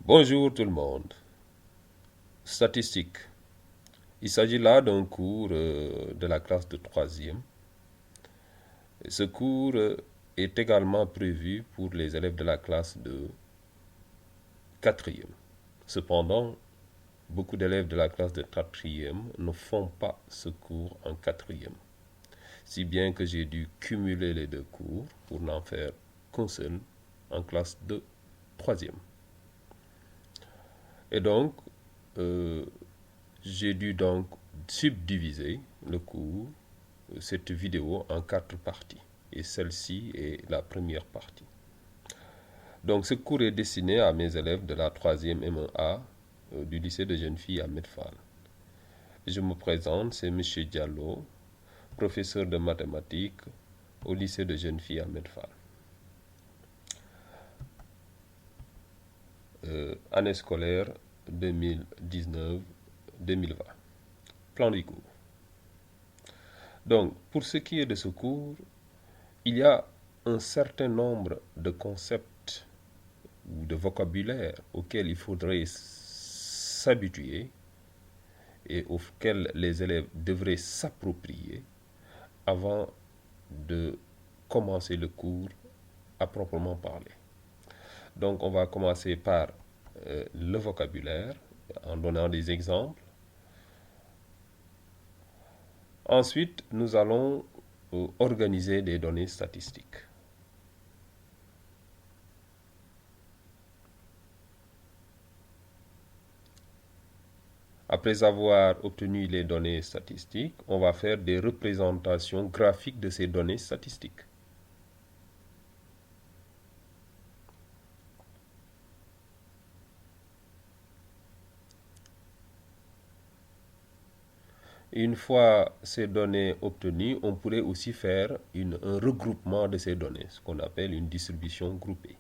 Bonjour tout le monde. Statistique. Il s'agit là d'un cours de la classe de troisième. Ce cours est également prévu pour les élèves de la classe de quatrième. Cependant, beaucoup d'élèves de la classe de quatrième ne font pas ce cours en quatrième. Si bien que j'ai dû cumuler les deux cours pour n'en faire qu'un seul en classe de troisième. Et donc, euh, j'ai dû donc subdiviser le cours, cette vidéo, en 4 parties. Et celle-ci est la première partie. Donc ce cours est destiné à mes élèves de la 3e M1A du lycée de jeunes filles à Medfal. Je me présente, c'est M. Diallo, professeur de mathématiques au lycée de jeunes filles à Medfal. Année scolaire 2019-2020. Plan du cours. Donc, pour ce qui est de ce cours, il y a un certain nombre de concepts ou de vocabulaire auxquels il faudrait s'habituer et auxquels les élèves devraient s'approprier avant de commencer le cours à proprement parler. Donc, on va commencer par le vocabulaire en donnant des exemples. Ensuite, nous allons organiser des données statistiques. Après avoir obtenu les données statistiques, on va faire des représentations graphiques de ces données statistiques. Une fois ces données obtenues, on pourrait aussi faire un regroupement de ces données, ce qu'on appelle une distribution groupée.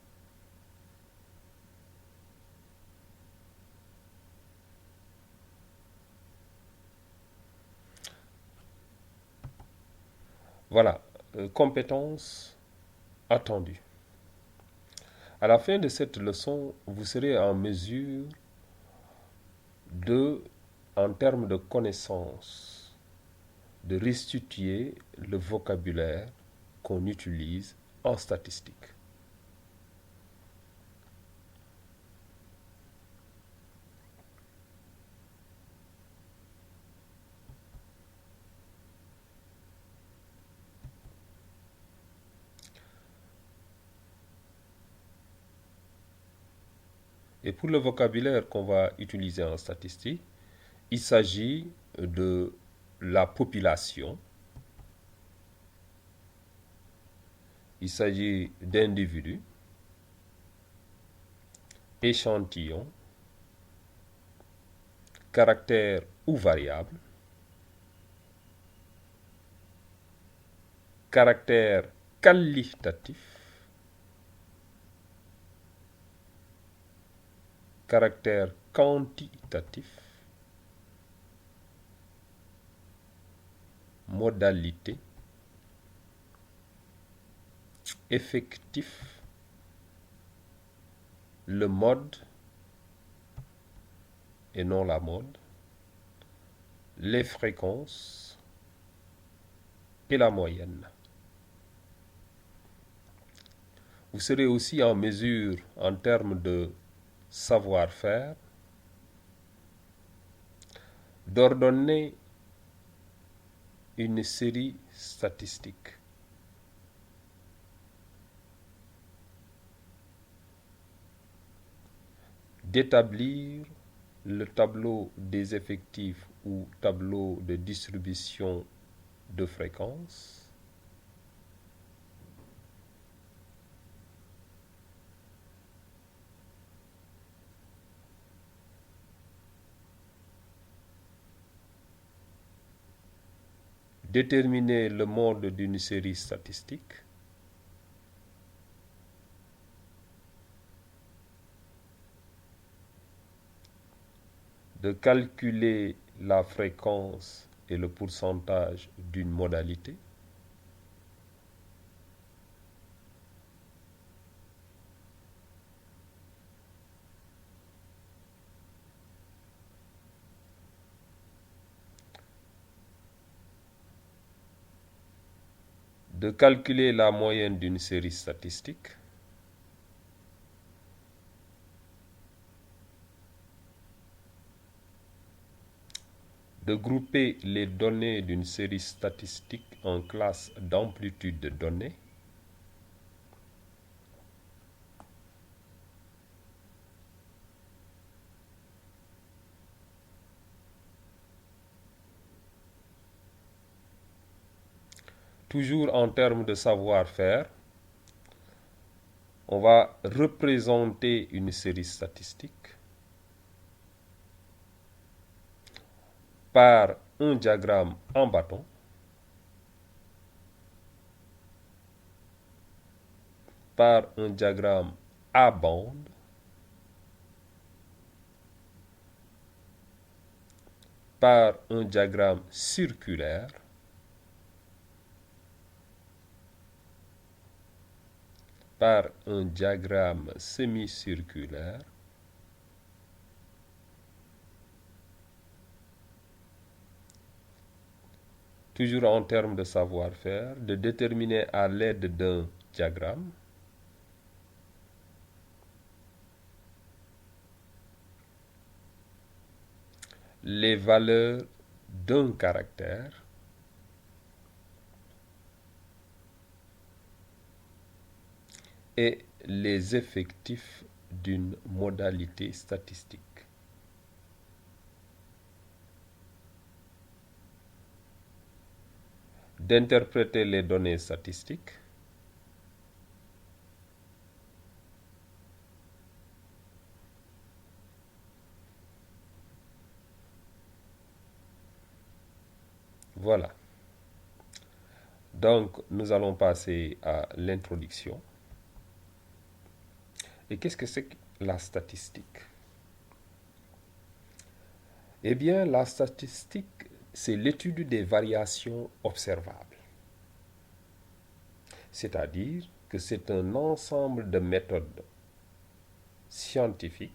Voilà, compétences attendues. À la fin de cette leçon, vous serez en mesure de, en termes de connaissances, de restituer le vocabulaire qu'on utilise en statistique. Et pour le vocabulaire qu'on va utiliser en statistique, il s'agit de la population, il s'agit d'individus, échantillons, caractères ou variables, caractères qualitatifs, caractère quantitatif, modalité, effectif, le mode et non la mode, les fréquences et la moyenne. Vous serez aussi en mesure, en termes de savoir-faire, d'ordonner une série statistique. D'établir le tableau des effectifs ou tableau de distribution de fréquences, déterminer le mode d'une série statistique, de calculer la fréquence et le pourcentage d'une modalité, de calculer la moyenne d'une série statistique, de grouper les données d'une série statistique en classes d'amplitude de données, toujours en termes de savoir-faire, on va représenter une série statistique par un diagramme en bâton, par un diagramme à bande, par un diagramme circulaire, par un diagramme semi-circulaire, toujours en termes de savoir-faire, de déterminer à l'aide d'un diagramme les valeurs d'un caractère et les effectifs d'une modalité statistique. D'interpréter les données statistiques, voilà. Donc, nous allons passer à l'introduction. Et qu'est-ce que c'est que la statistique? Eh bien, la statistique, c'est l'étude des variations observables. C'est-à-dire que c'est un ensemble de méthodes scientifiques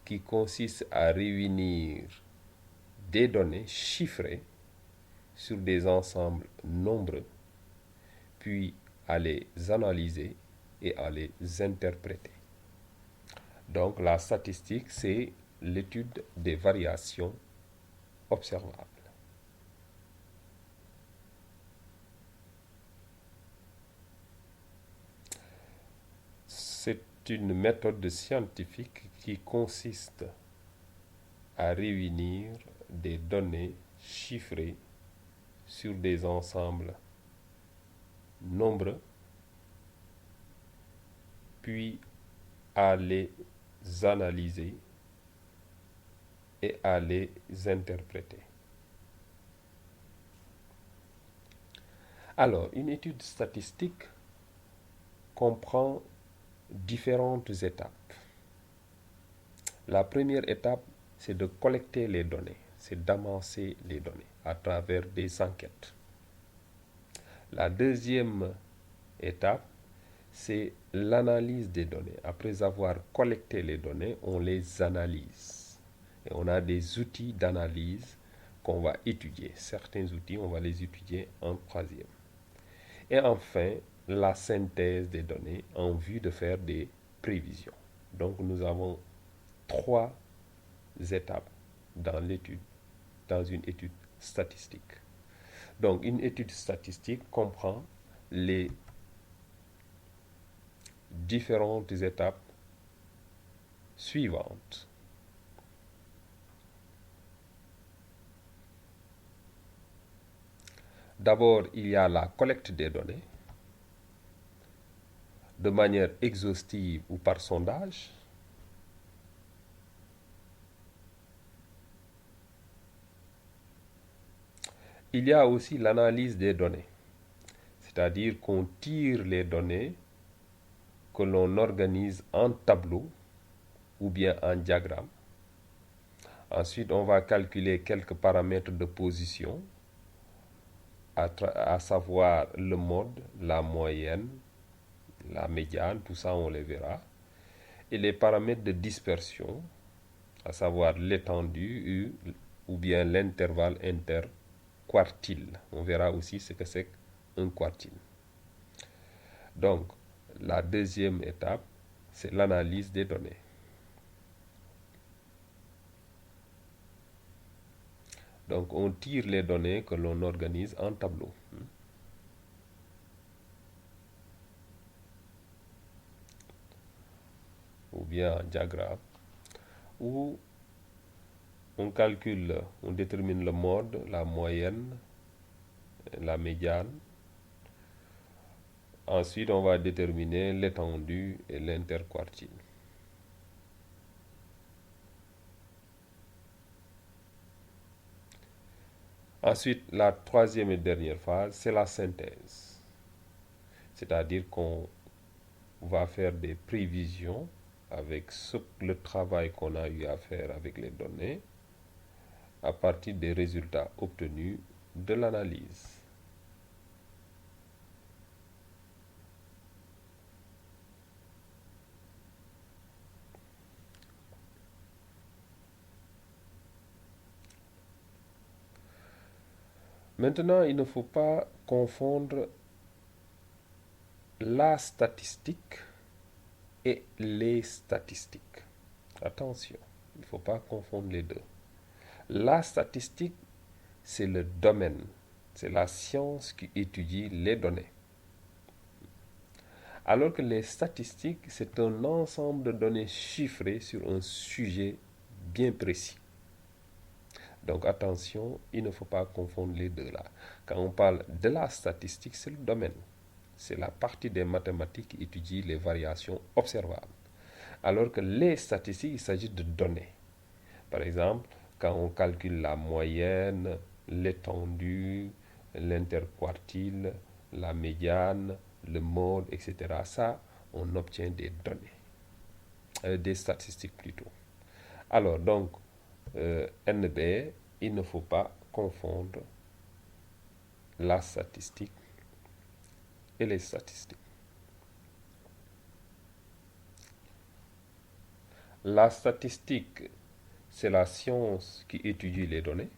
qui consistent à réunir des données chiffrées sur des ensembles nombreux, puis à les analyser et à les interpréter. Donc la statistique, c'est l'étude des variations observables. C'est une méthode scientifique qui consiste à réunir des données chiffrées sur des ensembles nombreux, puis à les analyser et à les interpréter. Alors, une étude statistique comprend différentes étapes. La première étape, c'est de collecter les données, c'est d'amasser les données à travers des enquêtes. La deuxième étape, c'est l'analyse des données. Après avoir collecté les données, on les analyse. Et on a des outils d'analyse qu'on va étudier. Certains outils, on va les étudier en troisième. Et enfin, la synthèse des données en vue de faire des prévisions. Donc nous avons trois étapes dans l'étude, dans une étude statistique. Donc une étude statistique comprend les différentes étapes suivantes. D'abord, il y a la collecte des données de manière exhaustive ou par sondage. Il y a aussi l'analyse des données, c'est-à-dire qu'on tire les données que l'on organise en tableau ou bien en diagramme. Ensuite, on va calculer quelques paramètres de position, à savoir le mode, la moyenne, la médiane, tout ça on les verra. Et les paramètres de dispersion, à savoir l'étendue ou bien l'intervalle interquartile. On verra aussi ce que c'est que un quartile. Donc, la deuxième étape, c'est l'analyse des données. Donc, on tire les données que l'on organise en tableau. Ou bien en diagramme, où on calcule, on détermine le mode, la moyenne, la médiane. Ensuite, on va déterminer l'étendue et l'interquartile. Ensuite, la troisième et dernière phase, c'est la synthèse. C'est-à-dire qu'on va faire des prévisions avec le travail qu'on a eu à faire avec les données à partir des résultats obtenus de l'analyse. Maintenant, il ne faut pas confondre la statistique et les statistiques. Attention, il ne faut pas confondre les deux. La statistique, c'est le domaine, c'est la science qui étudie les données. Alors que les statistiques, c'est un ensemble de données chiffrées sur un sujet bien précis. Donc attention, il ne faut pas confondre les deux là. Quand on parle de la statistique, c'est le domaine. C'est la partie des mathématiques qui étudie les variations observables. Alors que les statistiques, il s'agit de données. Par exemple, quand on calcule la moyenne, l'étendue, l'interquartile, la médiane, le mode, etc. Ça, on obtient des données, des statistiques plutôt. Alors, donc, NB, il ne faut pas confondre la statistique et les statistiques. La statistique, c'est la science qui étudie les données.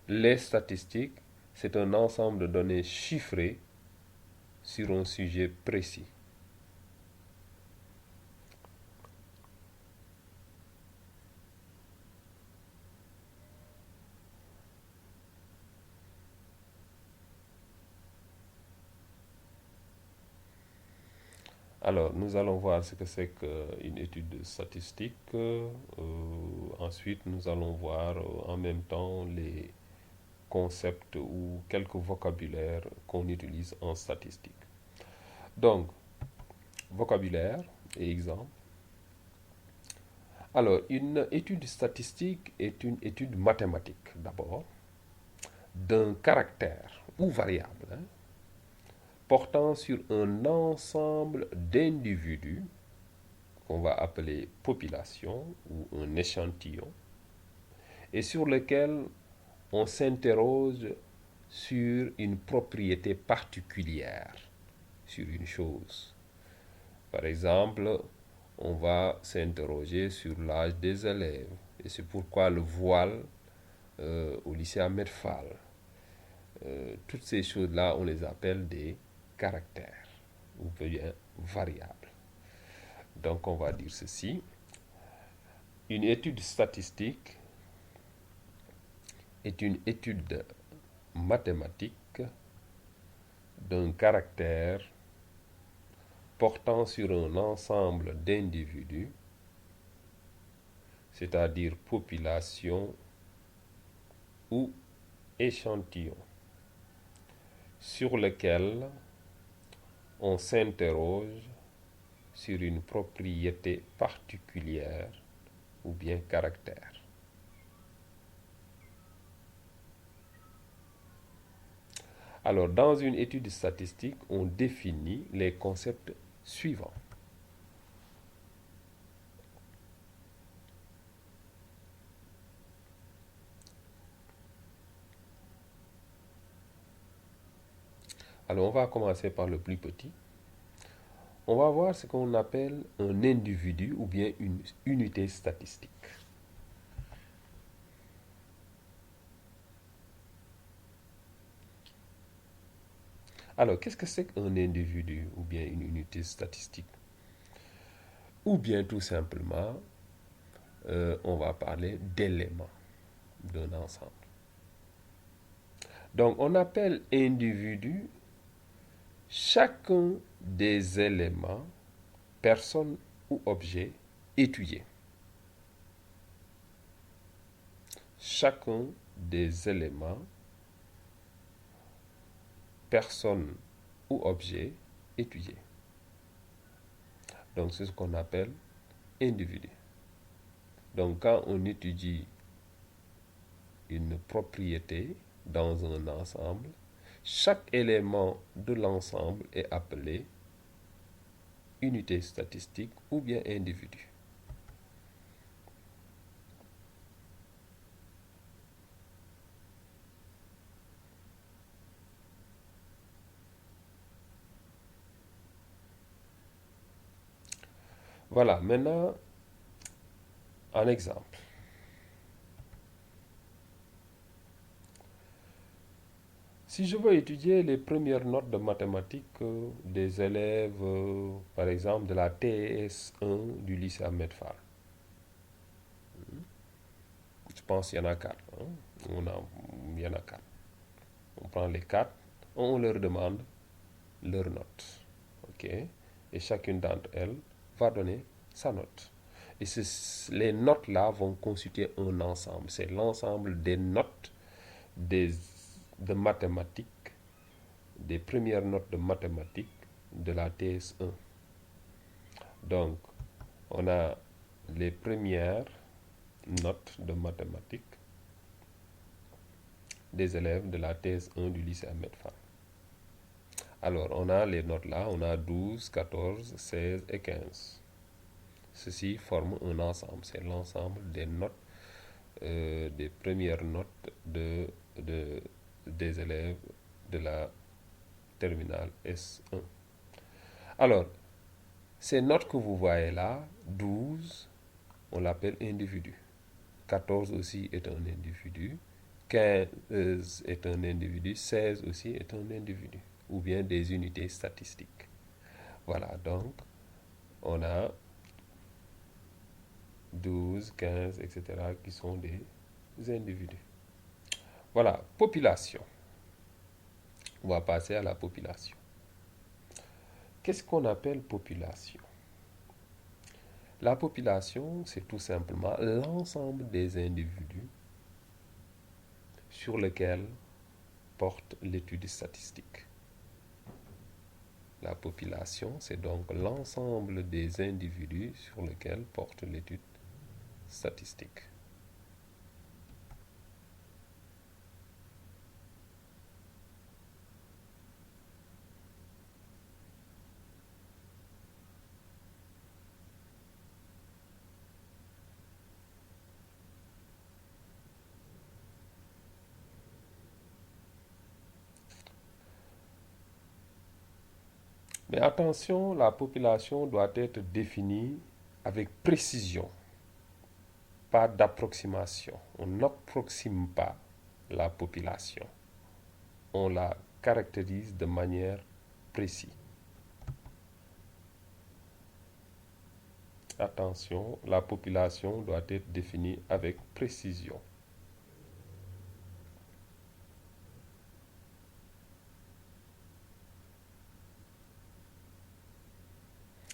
Les statistiques, c'est un ensemble de données chiffrées sur un sujet précis. Alors, nous allons voir ce que c'est qu'une étude statistique. Ensuite, nous allons voir en même temps les concepts ou quelques vocabulaires qu'on utilise en statistique. Donc, vocabulaire et exemple. Alors, une étude statistique est une étude mathématique d'abord d'un caractère ou variable portant sur un ensemble d'individus qu'on va appeler population ou un échantillon et sur lequel on s'interroge sur une propriété particulière, sur une chose. Par exemple, on va s'interroger sur l'âge des élèves. Et c'est pourquoi le voile au lycée Ahmed Fall. Toutes ces choses-là, on les appelle des caractères ou bien variables. Donc on va dire ceci. Une étude statistique est une étude mathématique d'un caractère portant sur un ensemble d'individus, c'est-à-dire population ou échantillon, sur lequel on s'interroge sur une propriété particulière ou bien caractère. Alors, dans une étude statistique, on définit les concepts suivants. Alors, on va commencer par le plus petit. on va voir ce qu'on appelle un individu ou bien une unité statistique. Alors, qu'est-ce que c'est qu'un individu ou bien une unité statistique? Ou bien tout simplement, on va parler d'éléments d'un ensemble. Donc, on appelle individu chacun des éléments, personnes ou objets étudiés. Chacun des éléments, personnes ou objets étudiés. Donc, c'est ce qu'on appelle individu. Donc, quand on étudie une propriété dans un ensemble, chaque élément de l'ensemble est appelé unité statistique ou bien individu. Voilà, maintenant, un exemple. Si je veux étudier les premières notes de mathématiques des élèves, par exemple, de la TS1 du lycée Ahmed Fall, je pense qu'il y en a quatre. Hein. Il y en a quatre. On prend les quatre, on leur demande leurs notes. OK? Et chacune d'entre elles va donner sa note. Et les notes-là vont constituer un ensemble. C'est l'ensemble des notes des, de mathématiques, des premières notes de mathématiques de la TS1. Donc, on a les premières notes de mathématiques des élèves de la TS1 du lycée Ahmed Fall. Alors, on a les notes là, on a 12, 14, 16 et 15. Ceci forme un ensemble, c'est l'ensemble des notes, des premières notes des élèves de la terminale S1. Alors, ces notes que vous voyez là, 12, on l'appelle individu. 14 aussi est un individu. 15 est un individu. 16 aussi est un individu. Ou bien des unités statistiques. Voilà, donc, on a 12, 15, etc. qui sont des individus. Voilà, population. On va passer à la population. Qu'est-ce qu'on appelle population? La population, c'est tout simplement l'ensemble des individus sur lesquels porte l'étude statistique. La population, c'est donc l'ensemble des individus sur lesquels porte l'étude statistique. Mais attention, la population doit être définie avec précision, pas d'approximation. On n'approxime pas la population. On la caractérise de manière précise. Attention, la population doit être définie avec précision.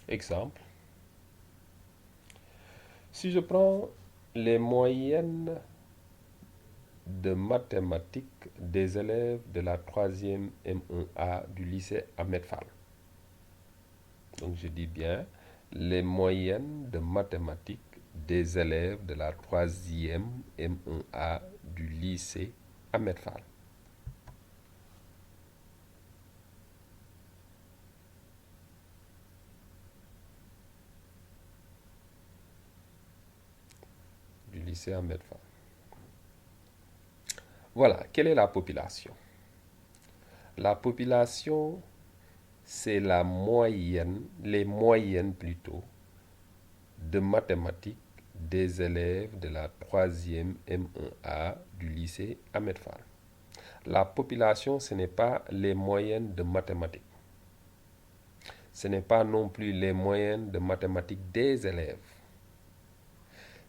Exemple, si je prends les moyennes de mathématiques des élèves de la 3e M1A du lycée Ahmed Fall. Donc je dis bien les moyennes de mathématiques des élèves de la 3e M1A du lycée Ahmed Fall. Du lycée Ahmed Fall. Voilà, quelle est la population? La population, c'est la moyenne, les moyennes plutôt, de mathématiques des élèves de la troisième M1A du lycée Ahmed Fall. La population, ce n'est pas les moyennes de mathématiques. Ce n'est pas non plus les moyennes de mathématiques des élèves.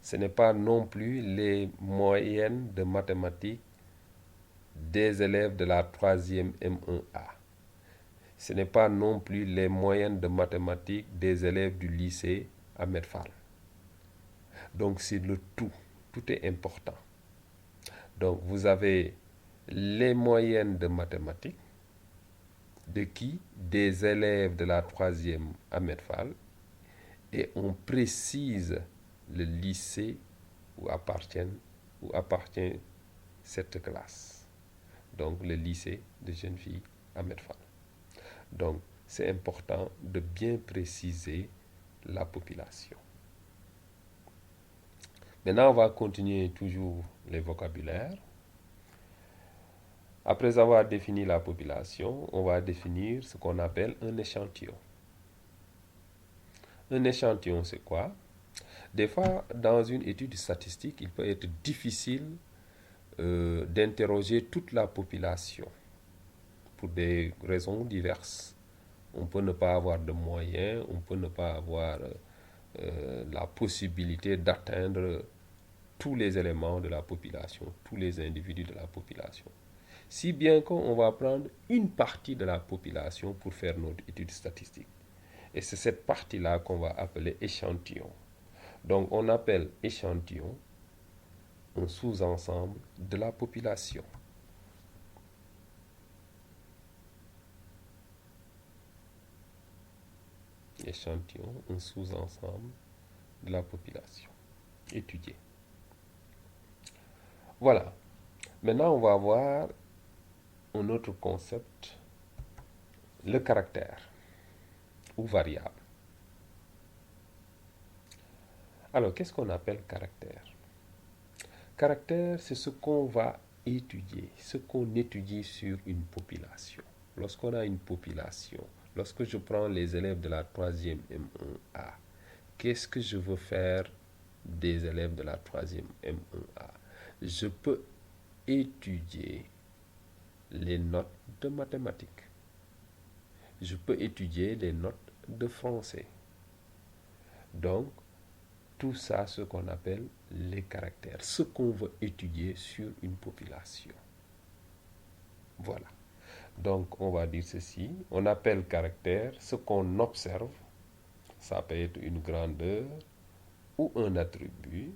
Ce n'est pas non plus les moyennes de mathématiques des élèves de la troisième M1A. Ce n'est pas non plus les moyennes de mathématiques des élèves du lycée Ahmed Fall. Donc c'est le tout. Tout est important. Donc vous avez les moyennes de mathématiques. De qui? Des élèves de la troisième Ahmed Fall. Et on précise le lycée où appartient cette classe. Donc le lycée de jeunes filles Ahmed Fall. Donc c'est important de bien préciser la population. Maintenant, on va continuer toujours les vocabulaires. Après avoir défini la population, on va définir ce qu'on appelle un échantillon. Un échantillon, c'est quoi? Des fois, dans une étude statistique, il peut être difficile d'interroger toute la population pour des raisons diverses. On peut ne pas avoir de moyens, on peut ne pas avoir la possibilité d'atteindre tous les éléments de la population, tous les individus de la population. Si bien qu'on va prendre une partie de la population pour faire notre étude statistique. Et c'est cette partie-là qu'on va appeler échantillon. Donc on appelle échantillon un sous-ensemble de la population. Échantillon, un sous-ensemble de la population étudiée. Voilà. Maintenant, on va voir un autre concept, le caractère ou variable. Alors, qu'est-ce qu'on appelle caractère? Caractère, c'est ce qu'on va étudier, ce qu'on étudie sur une population. Lorsqu'on a une population, lorsque je prends les élèves de la troisième M1A, qu'est-ce que je veux faire des élèves de la troisième M1A? Je peux étudier les notes de mathématiques. Je peux étudier les notes de français. Donc, tout ça, ce qu'on appelle les caractères, ce qu'on veut étudier sur une population. Voilà. Donc, on va dire ceci. On appelle caractère ce qu'on observe. Ça peut être une grandeur ou un attribut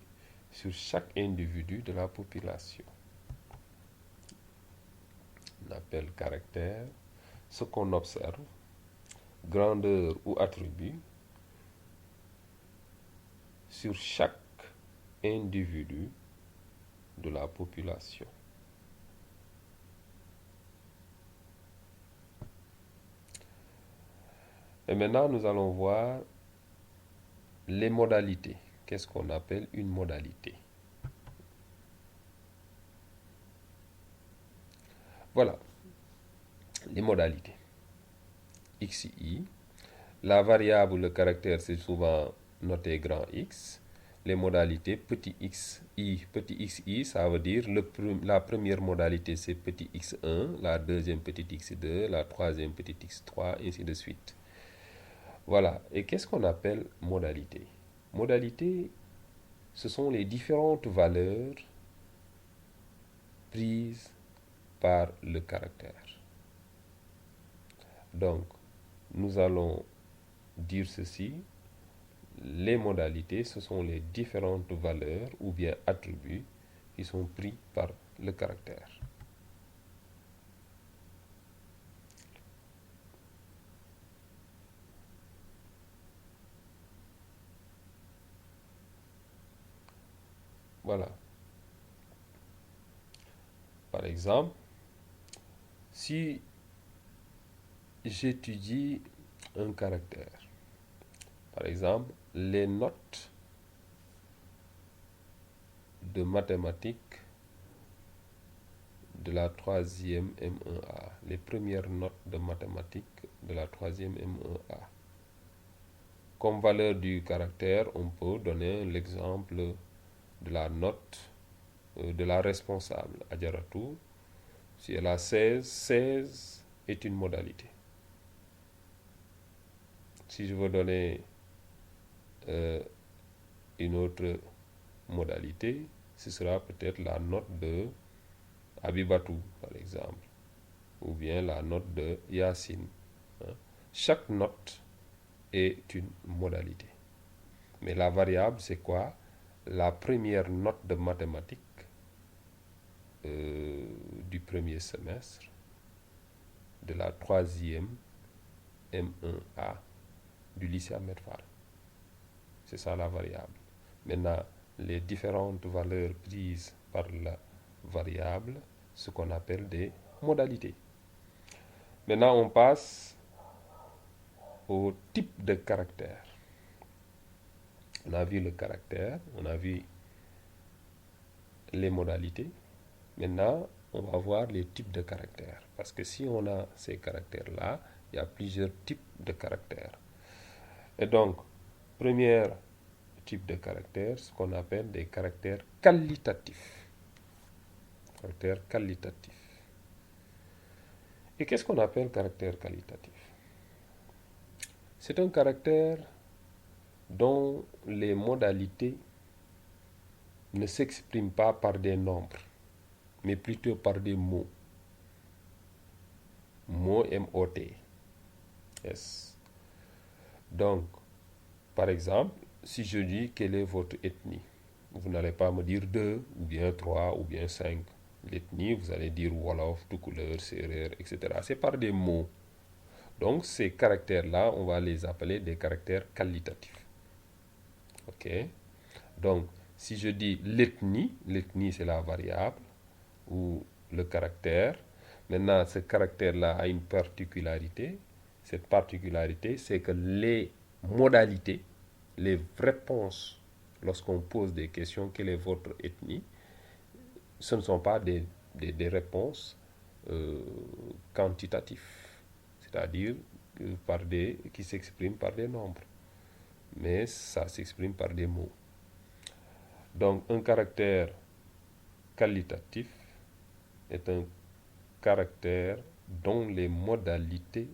sur chaque individu de la population. On appelle caractère ce qu'on observe, grandeur ou attribut sur chaque individu de la population. Et maintenant, nous allons voir les modalités. Qu'est-ce qu'on appelle une modalité? Voilà, les modalités. XI, la variable, le caractère, c'est souvent noté grand X. Les modalités, petit xi, ça veut dire la première modalité, c'est petit x1, la deuxième, petit x2, la troisième, petit x3, ainsi de suite. Voilà. Et qu'est-ce qu'on appelle modalité? Modalité, ce sont les différentes valeurs prises par le caractère. Donc, nous allons dire ceci. Les modalités, ce sont les différentes valeurs ou bien attributs qui sont pris par le caractère. Voilà. Par exemple, si j'étudie un caractère, par exemple, les notes de mathématiques de la troisième M1A, les premières notes de mathématiques de la troisième M1A. Comme valeur du caractère, on peut donner l'exemple de la note de la responsable, Adjaratou. Si elle a 16, 16 est une modalité. Si je veux donner une autre modalité, ce sera peut-être la note de Abibatou, par exemple, ou bien la note de Yacine. Chaque note est une modalité. Mais la variable, c'est quoi? La première note de mathématiques du premier semestre de la troisième M1A du lycée Ahmed Fall. C'est ça la variable. Maintenant, les différentes valeurs prises par la variable, ce qu'on appelle des modalités. Maintenant, on passe au type de caractère. On a vu le caractère, on a vu les modalités. Maintenant, on va voir les types de caractères. Parce que si on a ces caractères-là, il y a plusieurs types de caractères. Et donc, premier type de caractère, ce qu'on appelle des caractères qualitatifs. Caractères qualitatifs. Et qu'est-ce qu'on appelle caractère qualitatif? C'est un caractère dont les modalités ne s'expriment pas par des nombres, mais plutôt par des mots. Mots M-O-T. Yes. Donc, par exemple, si je dis quelle est votre ethnie, vous n'allez pas me dire 2, ou bien 3, ou bien 5. L'ethnie, vous allez dire Wolof, Toucouleur, Serer, etc. C'est par des mots. Donc, ces caractères-là, on va les appeler des caractères qualitatifs. OK? Donc, si je dis l'ethnie c'est la variable ou le caractère. Maintenant, ce caractère-là a une particularité. Cette particularité, c'est que les modalités, les réponses, lorsqu'on pose des questions, quelle est votre ethnie, ce ne sont pas des réponses quantitatives, c'est-à-dire qui s'expriment par des nombres, mais ça s'exprime par des mots. Donc, un caractère qualitatif est un caractère dont les modalités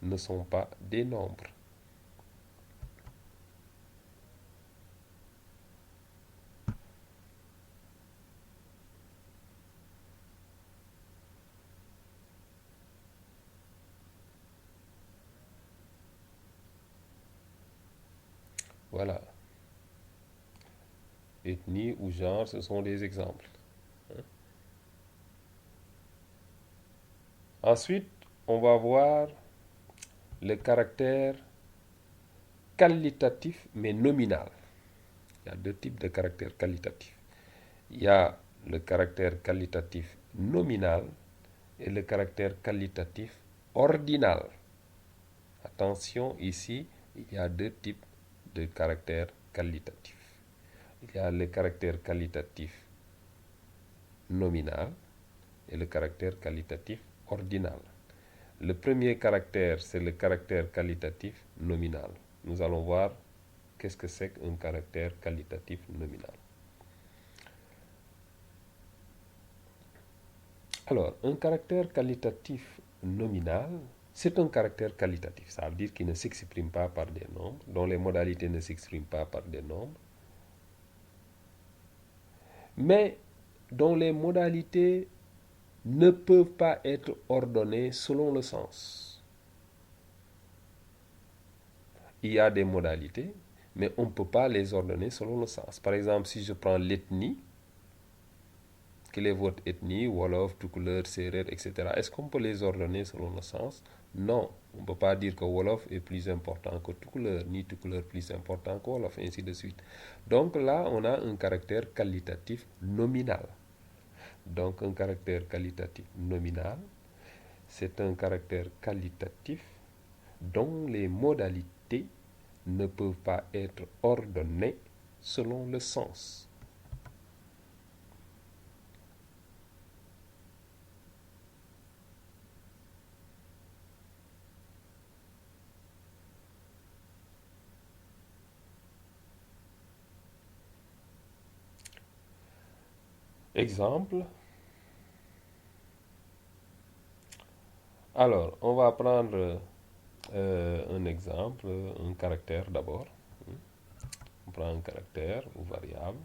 ne sont pas des nombres. Voilà. Ethnie ou genre, ce sont des exemples. Ensuite, on va voir le caractère qualitatif mais nominal. Il y a deux types de caractères qualitatifs. Il y a le caractère qualitatif nominal et le caractère qualitatif ordinal. Attention, ici, il y a deux types de caractères qualitatifs. Il y a le caractère qualitatif nominal et le caractère qualitatif ordinal. Le premier caractère, c'est le caractère qualitatif nominal. Nous allons voir qu'est-ce que c'est qu'un caractère qualitatif nominal. Alors, un caractère qualitatif nominal, c'est un caractère qualitatif. Ça veut dire qu'il ne s'exprime pas par des nombres, dont les modalités ne s'expriment pas par des nombres, mais dont les modalités ne peuvent pas être ordonnées selon le sens. Il y a des modalités, mais on ne peut pas les ordonner selon le sens. Par exemple, si je prends l'ethnie, quelle est votre ethnie, Wolof, Toucouleur, Serer, etc. Est-ce qu'on peut les ordonner selon le sens? Non, on ne peut pas dire que Wolof est plus important que Toucouleur, ni Toucouleur plus important que Wolof, ainsi de suite. Donc là, on a un caractère qualitatif nominal. Donc un caractère qualitatif nominal, c'est un caractère qualitatif dont les modalités ne peuvent pas être ordonnées selon le sens. Exemple. Alors, on va prendre un exemple, un caractère d'abord. On prend un caractère ou variable.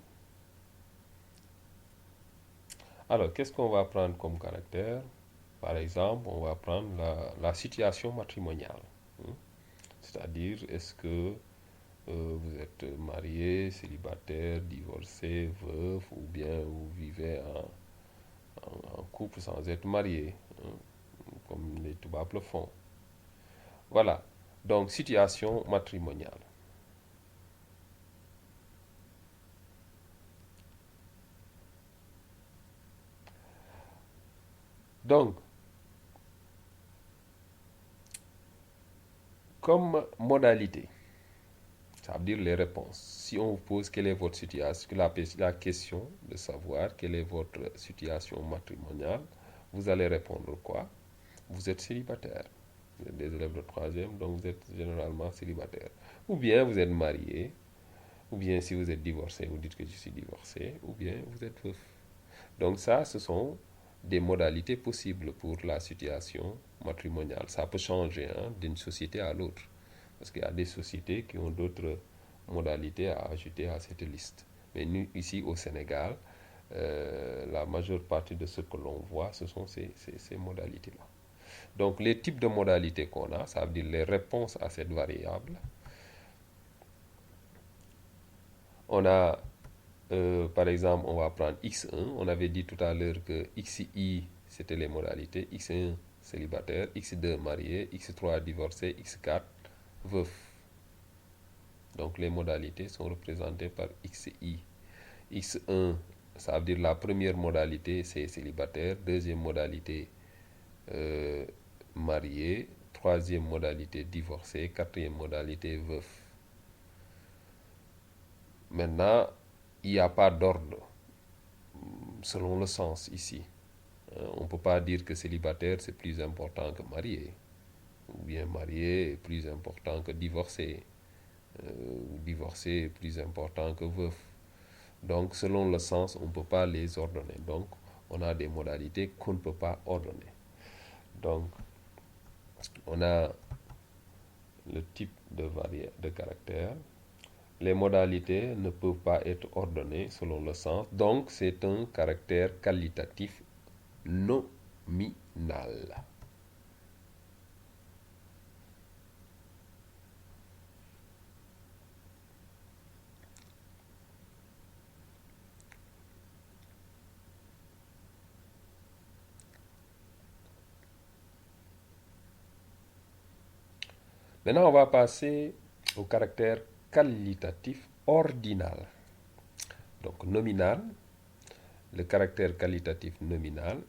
Alors, qu'est-ce qu'on va prendre comme caractère? Par exemple, on va prendre la situation matrimoniale. Hein. C'est-à-dire, est-ce que vous êtes marié, célibataire, divorcé, veuf, ou bien vous vivez en couple sans être marié, hein, comme les Toubabs le font. Voilà. Donc, situation matrimoniale. Donc, comme modalité, ça veut dire les réponses. Si on vous pose quelle est votre situation, la question de savoir quelle est votre situation matrimoniale, vous allez répondre quoi? Vous êtes célibataire. Vous êtes des élèves de troisième, donc vous êtes généralement célibataire. Ou bien vous êtes marié, ou bien si vous êtes divorcé, vous dites que je suis divorcé, ou bien vous êtes veuf. Donc ça, ce sont des modalités possibles pour la situation matrimoniale. Ça peut changer hein, d'une société à l'autre. Parce qu'il y a des sociétés qui ont d'autres modalités à ajouter à cette liste. Mais nous, ici au Sénégal, la majeure partie de ce que l'on voit, ce sont ces modalités-là. Donc les types de modalités qu'on a, ça veut dire les réponses à cette variable. On a, par exemple, on va prendre X1. On avait dit tout à l'heure que XI, c'était les modalités. X1, célibataire. X2, marié. X3, divorcé. X4, veuf. Donc les modalités sont représentées par XI. X1, ça veut dire la première modalité, c'est célibataire. Deuxième modalité, euh, marié. Troisième modalité, divorcé. Quatrième modalité, veuf. Maintenant, il n'y a pas d'ordre selon le sens ici. On ne peut pas dire que célibataire c'est plus important que marié, ou bien marié est plus important que divorcé, ou divorcé est plus important que veuf. Donc selon le sens, on ne peut pas les ordonner. Donc on a des modalités qu'on ne peut pas ordonner. Donc on a le type de caractère. Les modalités ne peuvent pas être ordonnées selon le sens. Donc c'est un caractère qualitatif nominal. Maintenant, on va passer au caractère qualitatif ordinal. Donc, nominal, le caractère qualitatif nominal,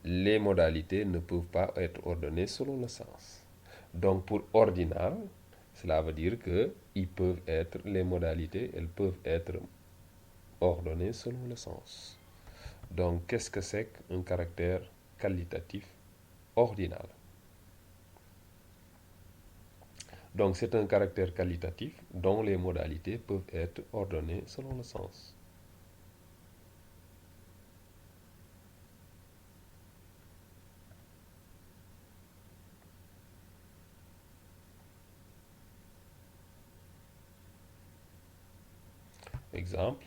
les modalités ne peuvent pas être ordonnées selon le sens. Donc, pour ordinal, cela veut dire que les modalités, elles peuvent être ordonnées selon le sens. Donc, qu'est-ce que c'est qu'un caractère qualitatif ordinal? Donc c'est un caractère qualitatif dont les modalités peuvent être ordonnées selon le sens. Exemple.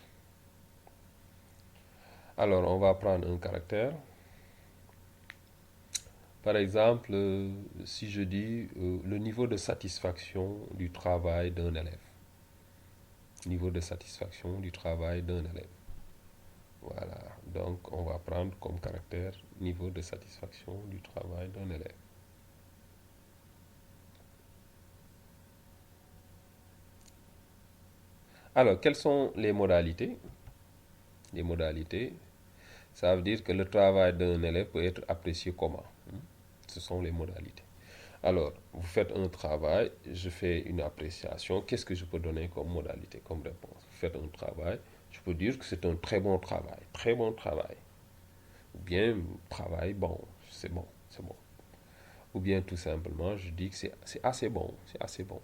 Alors on va prendre un caractère. Par exemple, si je dis le niveau de satisfaction du travail d'un élève. Niveau de satisfaction du travail d'un élève. Voilà. Donc on va prendre comme caractère niveau de satisfaction du travail d'un élève. Alors, quelles sont les modalités? Les modalités, ça veut dire que le travail d'un élève peut être apprécié comment? Ce sont les modalités. Alors, vous faites un travail, je fais une appréciation. Qu'est-ce que je peux donner comme modalité, comme réponse? Vous faites un travail, je peux dire que c'est un très bon travail, très bon travail. Ou bien, travail bon, c'est bon, c'est bon. Ou bien, tout simplement, je dis que c'est assez bon, c'est assez bon.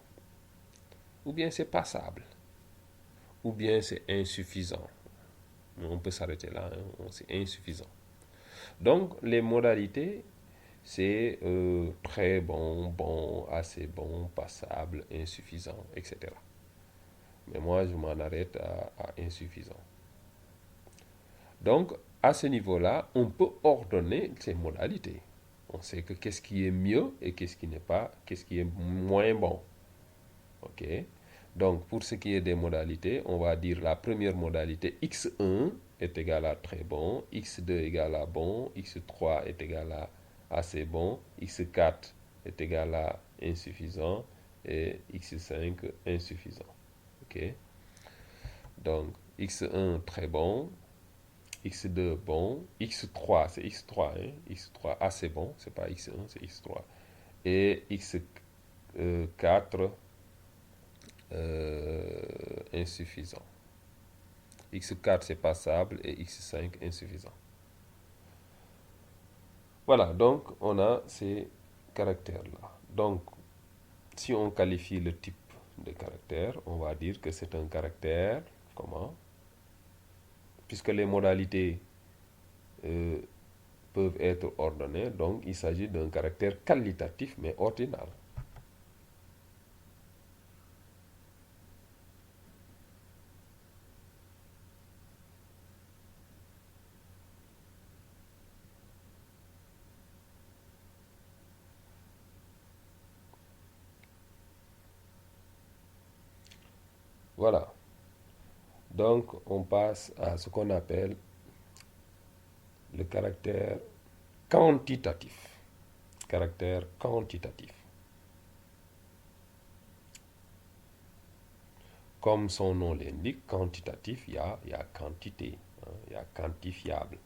Ou bien, c'est passable. Ou bien, c'est insuffisant. On peut s'arrêter là, hein, c'est insuffisant. Donc, les modalités, c'est très bon, bon, assez bon, passable, insuffisant, etc. Mais moi, je m'en arrête à insuffisant. Donc, à ce niveau-là, on peut ordonner ces modalités. On sait que qu'est-ce qui est mieux et qu'est-ce qui n'est pas, qu'est-ce qui est moins bon. OK? Donc, pour ce qui est des modalités, on va dire la première modalité x1 est égal à très bon, x2 est égal à bon, x3 est égal à assez bon, x4 est égal à insuffisant et x5 insuffisant. OK? Donc, x1 très bon, x2 bon, x3 c'est x3, hein? X3 assez bon, c'est pas x1, c'est x3. Et x4 insuffisant. X4 c'est passable et X5 insuffisant. Voilà, donc on a ces caractères-là. Donc, si on qualifie le type de caractère, on va dire que c'est un caractère, comment? Puisque les modalités euh, peuvent être ordonnées, donc il s'agit d'un caractère qualitatif mais ordinal. Voilà. Donc, on passe à ce qu'on appelle le caractère quantitatif. Caractère quantitatif. Comme son nom l'indique, quantitatif, il y a quantité, hein, il y a quantifiable.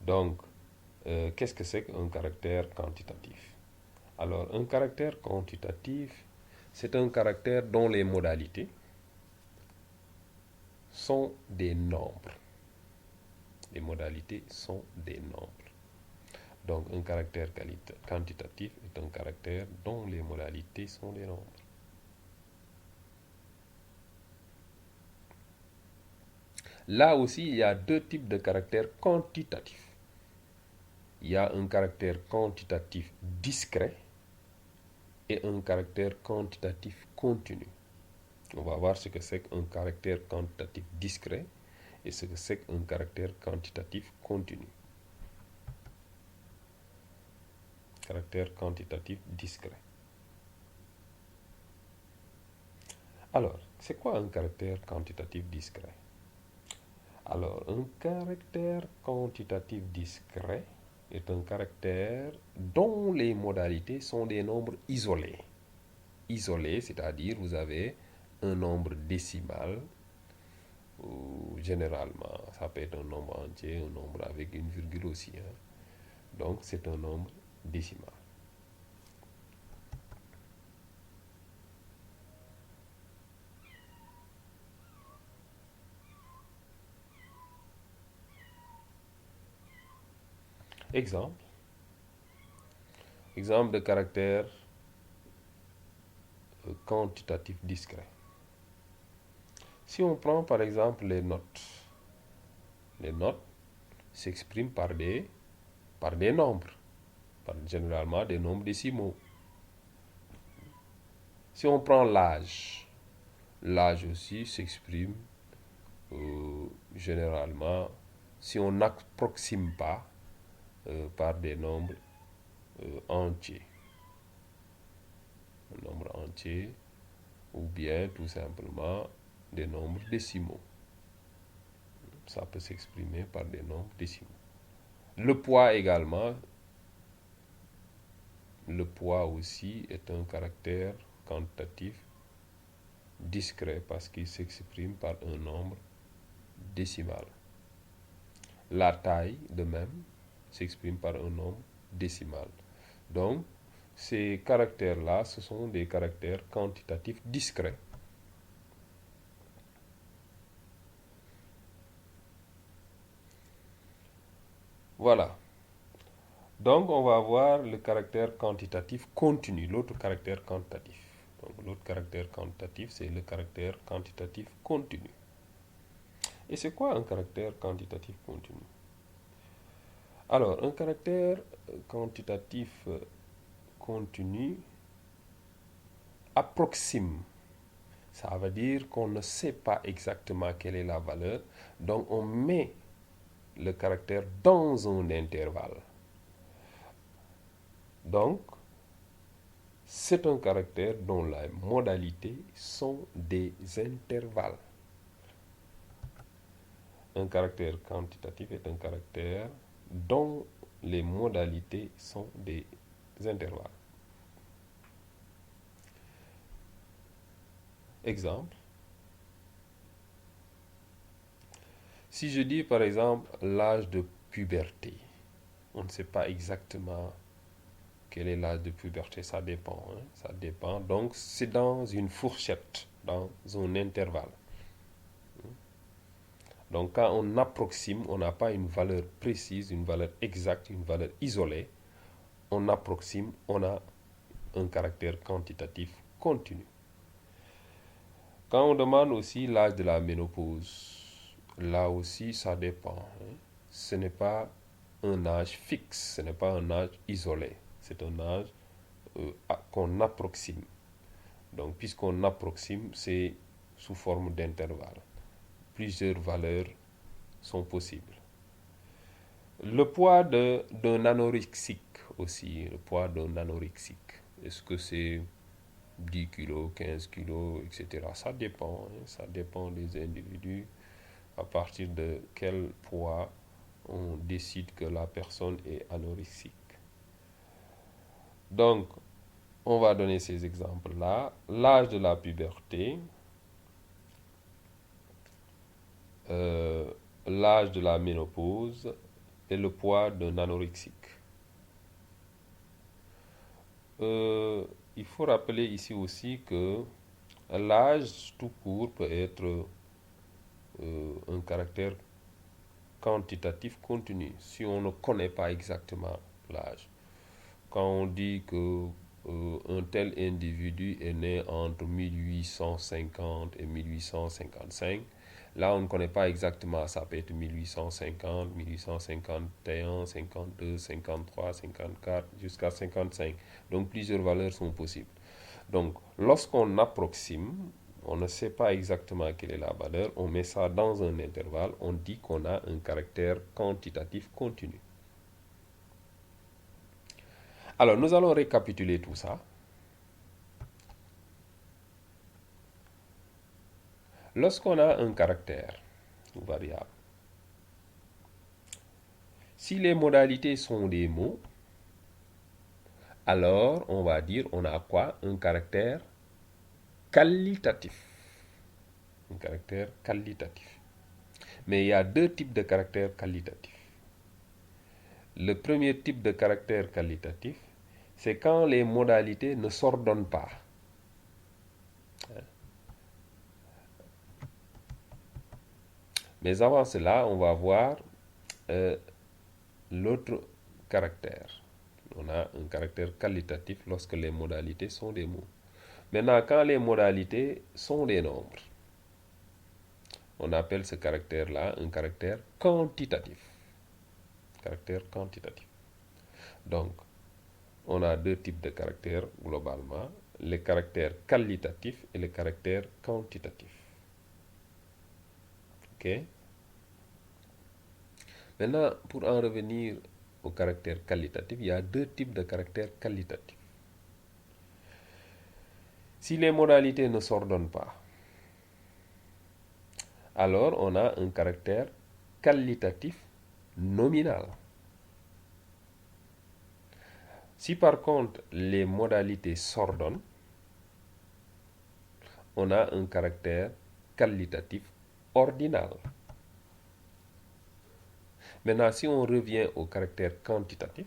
Donc, qu'est-ce que c'est qu'un caractère quantitatif? Alors, un caractère quantitatif, c'est un caractère dont les modalités sont des nombres. Les modalités sont des nombres. Donc, un caractère quantitatif est un caractère dont les modalités sont des nombres. Là aussi, il y a deux types de caractères quantitatifs. Il y a un caractère quantitatif discret et un caractère quantitatif continu. On va voir ce que c'est qu'un caractère quantitatif discret et ce que c'est qu'un caractère quantitatif continu. Caractère quantitatif discret. Alors, c'est quoi un caractère quantitatif discret? Alors, un caractère quantitatif discret est un caractère dont les modalités sont des nombres isolés. Isolés, c'est-à-dire vous avez un nombre décimal, ou généralement, ça peut être un nombre entier, un nombre avec une virgule aussi, hein. Donc, c'est un nombre décimal. Exemple. Exemple de caractère quantitatif discret. Si on prend par exemple les notes s'expriment par des nombres, généralement des nombres décimaux. Si on prend l'âge aussi s'exprime généralement, si on n'approxime pas, par des nombres entiers. Un nombre entier ou bien tout simplement des nombres décimaux. Ça peut s'exprimer par des nombres décimaux. Le poids également, le poids aussi est un caractère quantitatif discret parce qu'il s'exprime par un nombre décimal. La taille, de même, s'exprime par un nombre décimal. Donc, ces caractères-là, ce sont des caractères quantitatifs discrets. Voilà. Donc, on va voir le caractère quantitatif continu, l'autre caractère quantitatif. Donc, l'autre caractère quantitatif, c'est le caractère quantitatif continu. Et c'est quoi un caractère quantitatif continu? Alors, un caractère quantitatif continu approxime. Ça veut dire qu'on ne sait pas exactement quelle est la valeur, donc on met le caractère dans un intervalle. Donc, c'est un caractère dont les modalités sont des intervalles. Un caractère quantitatif est un caractère dont les modalités sont des intervalles. Exemple, si je dis par exemple l'âge de puberté, on ne sait pas exactement quel est l'âge de puberté, ça dépend, hein, ça dépend. Donc c'est dans une fourchette, dans un intervalle. Donc quand on approxime, on n'a pas une valeur précise, une valeur exacte, une valeur isolée. On approxime, on a un caractère quantitatif continu. Quand on demande aussi l'âge de la ménopause, là aussi ça dépend, hein. Ce n'est pas un âge fixe, ce n'est pas un âge isolé, c'est un âge qu'on approxime. Donc puisqu'on approxime, c'est sous forme d'intervalle. Plusieurs valeurs sont possibles. Le poids d'un anorexique aussi, le poids d'un anorexique. Est-ce que c'est 10 kilos, 15 kilos, etc. Ça dépend, hein, ça dépend des individus. À partir de quel poids on décide que la personne est anorexique. Donc, on va donner ces exemples-là. L'âge de la puberté, euh, l'âge de la ménopause et le poids d'un anorexique. Euh, il faut rappeler ici aussi que l'âge tout court peut être un caractère quantitatif continu si on ne connaît pas exactement l'âge. Quand on dit que un tel individu est né entre 1850 et 1855, là on ne connaît pas exactement, ça peut être 1850, 1851, 52, 53, 54 jusqu'à 55. Donc plusieurs valeurs sont possibles. Donc lorsqu'on approxime, on ne sait pas exactement quelle est la valeur, on met ça dans un intervalle, on dit qu'on a un caractère quantitatif continu. Alors, nous allons récapituler tout ça. Lorsqu'on a un caractère variable, si les modalités sont des mots, alors on va dire on a quoi? Un caractère qualitatif. Un caractère qualitatif. Mais il y a deux types de caractères qualitatifs. Le premier type de caractère qualitatif, c'est quand les modalités ne s'ordonnent pas. Mais avant cela, on va voir euh, l'autre caractère. On a un caractère qualitatif lorsque les modalités sont des mots. Maintenant, quand les modalités sont des nombres, on appelle ce caractère-là un caractère quantitatif. Caractère quantitatif. Donc, on a deux types de caractères globalement, les caractères qualitatifs et les caractères quantitatifs. Ok? Maintenant, pour en revenir au caractère qualitatif, il y a deux types de caractères qualitatifs. Si les modalités ne s'ordonnent pas, alors on a un caractère qualitatif nominal. Si par contre les modalités s'ordonnent, on a un caractère qualitatif ordinal. Maintenant, si on revient au caractère quantitatif,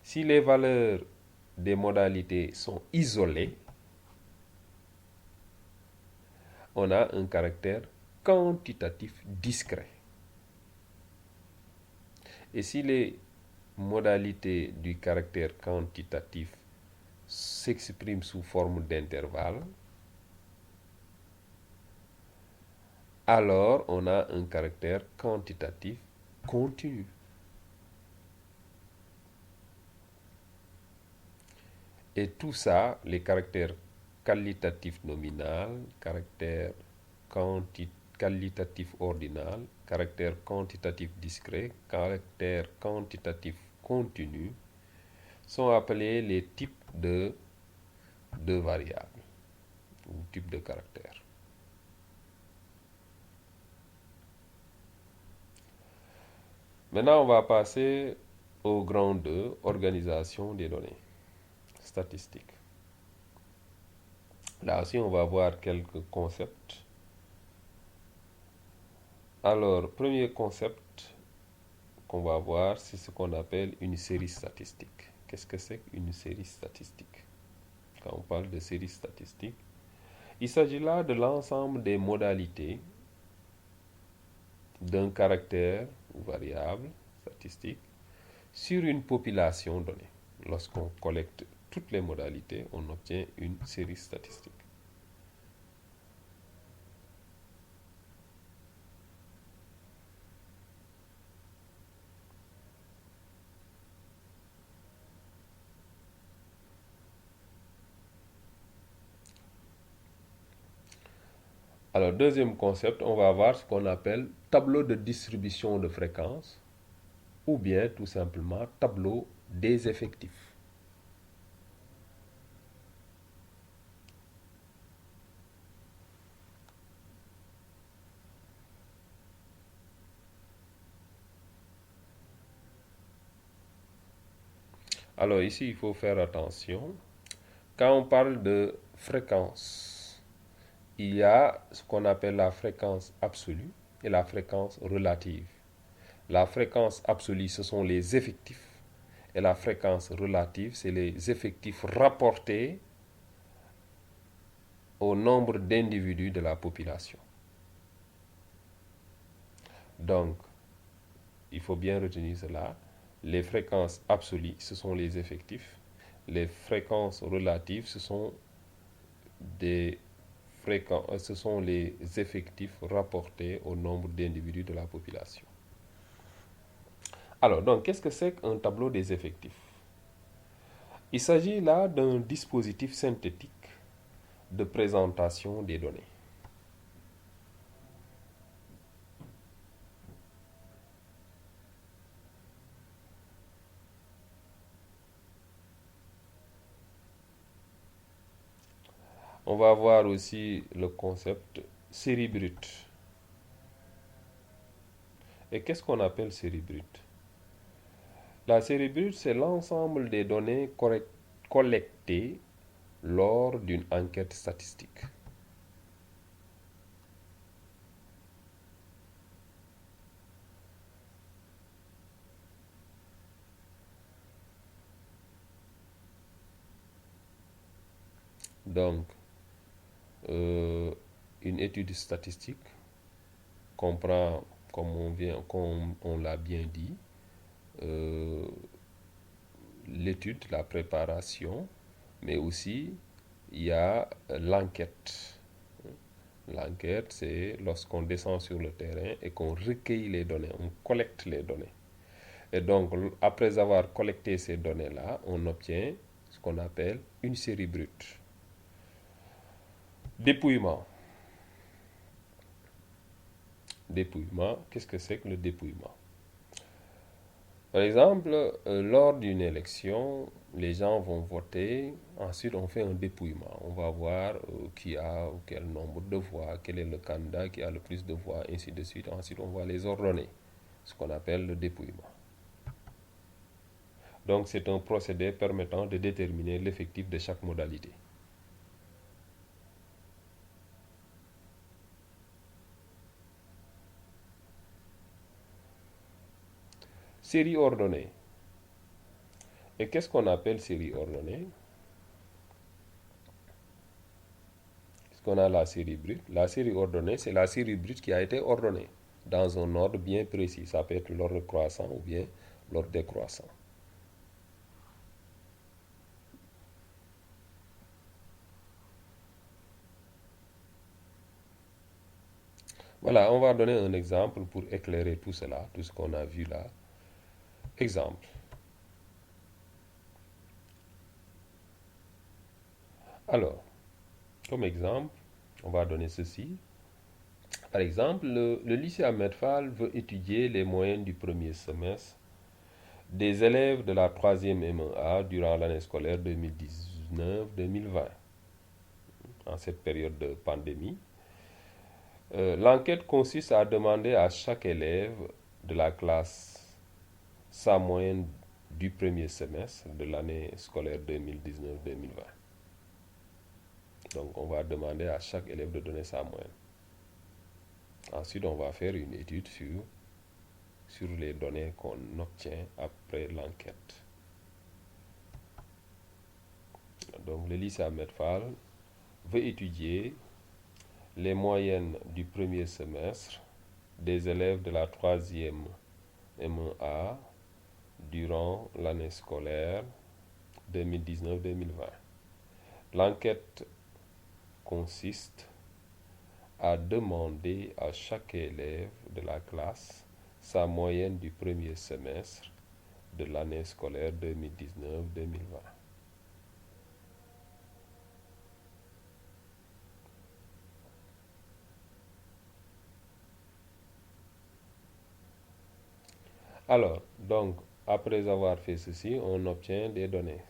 si les valeurs des modalités sont isolées, on a un caractère quantitatif discret. Et si les modalités du caractère quantitatif s'expriment sous forme d'intervalle, alors on a un caractère quantitatif continu. Et tout ça, les caractères qualitatifs nominal, caractère qualitatif ordinal, caractère quantitatif discret, caractère quantitatif continu, sont appelés les types de variables ou types de caractères. Maintenant, on va passer au grand 2, organisation des données statistiques. Là aussi, on va voir quelques concepts. Alors, premier concept qu'on va voir, c'est ce qu'on appelle une série statistique. Qu'est-ce que c'est qu'une série statistique? Quand on parle de série statistique, il s'agit là de l'ensemble des modalités d'un caractère ou variable statistique sur une population donnée. Lorsqu'on collecte toutes les modalités, on obtient une série statistique. Alors, deuxième concept, on va voir ce qu'on appelle tableau de distribution de fréquences ou bien tout simplement tableau des effectifs. Alors ici, il faut faire attention. Quand on parle de fréquence, il y a ce qu'on appelle la fréquence absolue et la fréquence relative. La fréquence absolue, ce sont les effectifs. Et la fréquence relative, c'est les effectifs rapportés au nombre d'individus de la population. Donc, il faut bien retenir cela. Les fréquences absolues, ce sont les effectifs. Les fréquences relatives, ce sont ce sont les effectifs rapportés au nombre d'individus de la population. Alors, donc, qu'est-ce que c'est qu'un tableau des effectifs? Il s'agit là d'un dispositif synthétique de présentation des données. On va voir aussi le concept série brute. Et qu'est-ce qu'on appelle série brute? La série brute, c'est l'ensemble des données collectées lors d'une enquête statistique. Donc, une étude statistique comprend, comme on l'a bien dit, euh, l'étude, la préparation, mais aussi il y a l'enquête. L'enquête, c'est lorsqu'on descend sur le terrain et qu'on recueille les données, on collecte les données. Et donc, après avoir collecté ces données-là, on obtient ce qu'on appelle une série brute. Dépouillement. Dépouillement, qu'est-ce que c'est que le dépouillement? Par exemple, lors d'une élection, les gens vont voter, ensuite on fait un dépouillement. On va voir qui a quel nombre de voix, quel est le candidat qui a le plus de voix, ainsi de suite. Ensuite, on va les ordonner, ce qu'on appelle le dépouillement. Donc, c'est un procédé permettant de déterminer l'effectif de chaque modalité. Série ordonnée. Et qu'est-ce qu'on appelle série ordonnée? Qu'on a la série brute. La série ordonnée, c'est la série brute qui a été ordonnée dans un ordre bien précis. Ça peut être l'ordre croissant ou bien l'ordre décroissant. Voilà, on va donner un exemple pour éclairer tout cela, tout ce qu'on a vu là. Exemple. Alors, comme exemple, on va donner ceci. Par exemple, le lycée Ahmed Fall veut étudier les moyennes du premier semestre des élèves de la troisième M1A durant l'année scolaire 2019-2020, en cette période de pandémie. L'enquête consiste à demander à chaque élève de la classe sa moyenne du premier semestre de l'année scolaire 2019-2020. Donc, on va demander à chaque élève de donner sa moyenne. Ensuite, on va faire une étude sur les données qu'on obtient après l'enquête. Donc, le lycée Ahmed Fall veut étudier les moyennes du premier semestre des élèves de la troisième M1A durant l'année scolaire 2019-2020. L'enquête consiste à demander à chaque élève de la classe sa moyenne du premier semestre de l'année scolaire 2019-2020. Alors, donc, après avoir fait ceci, on obtient des données.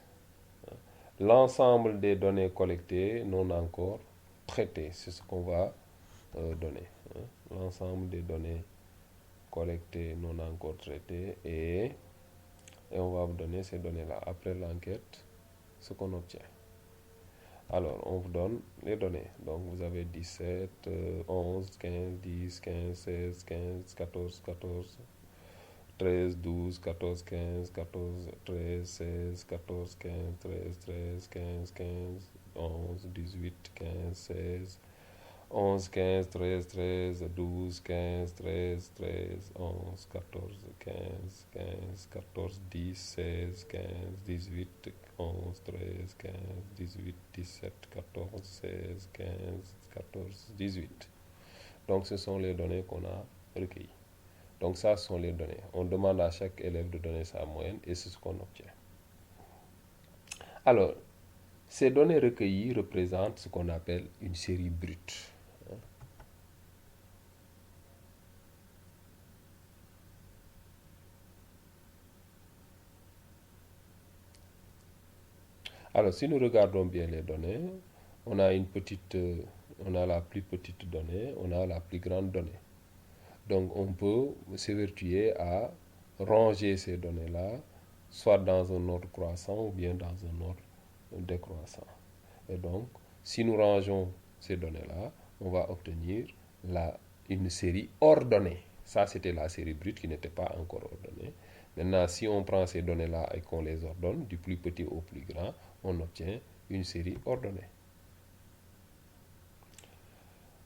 L'ensemble des données collectées non encore traitées, c'est ce qu'on va donner. L'ensemble des données collectées non encore traitées et on va vous donner ces données-là. Après l'enquête, ce qu'on obtient. Alors, on vous donne les données. Donc, vous avez 17, 11, 15, 10, 15, 16, 15, 14, 14, 13, 12, 14, 15, 14, 13, 16, 14, 15, 13, 13, 15, 15, 11, 18, 15, 16, 11, 15, 13, 13, 12, 15, 13, 13, 11, 14, 15, 15, 14, 10, 16, 15, 18, 11, 13, 15, 18, 17, 14, 16, 15, 14, 18. Donc, ce sont les données qu'on a recueillies. Donc, ça ce sont les données. On demande à chaque élève de donner sa moyenne et c'est ce qu'on obtient. Alors, ces données recueillies représentent ce qu'on appelle une série brute. Alors, si nous regardons bien les données, on a on a la plus petite donnée, on a la plus grande donnée. Donc, on peut s'évertuer à ranger ces données-là, soit dans un ordre croissant ou bien dans un ordre décroissant. Et donc, si nous rangeons ces données-là, on va obtenir une série ordonnée. Ça, c'était la série brute qui n'était pas encore ordonnée. Maintenant, si on prend ces données-là et qu'on les ordonne, du plus petit au plus grand, on obtient une série ordonnée.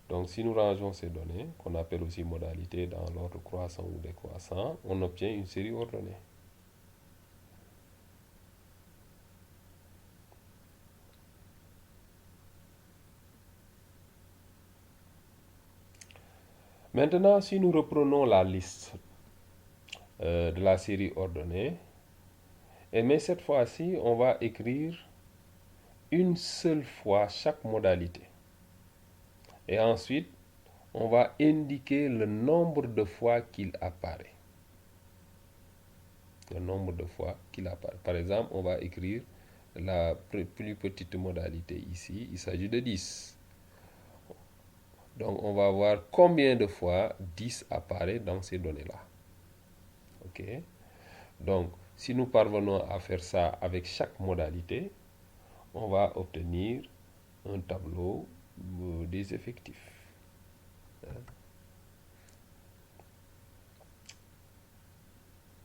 Donc, si nous rangeons ces données, qu'on appelle aussi modalités dans l'ordre croissant ou décroissant, on obtient une série ordonnée. Maintenant, si nous reprenons la liste de la série ordonnée, mais cette fois-ci, on va écrire une seule fois chaque modalité. Et ensuite, on va indiquer le nombre de fois qu'il apparaît. Le nombre de fois qu'il apparaît. Par exemple, on va écrire la plus petite modalité ici. Il s'agit de 10. Donc, on va voir combien de fois 10 apparaît dans ces données-là. OK? Donc, si nous parvenons à faire ça avec chaque modalité, on va obtenir un tableau des effectifs.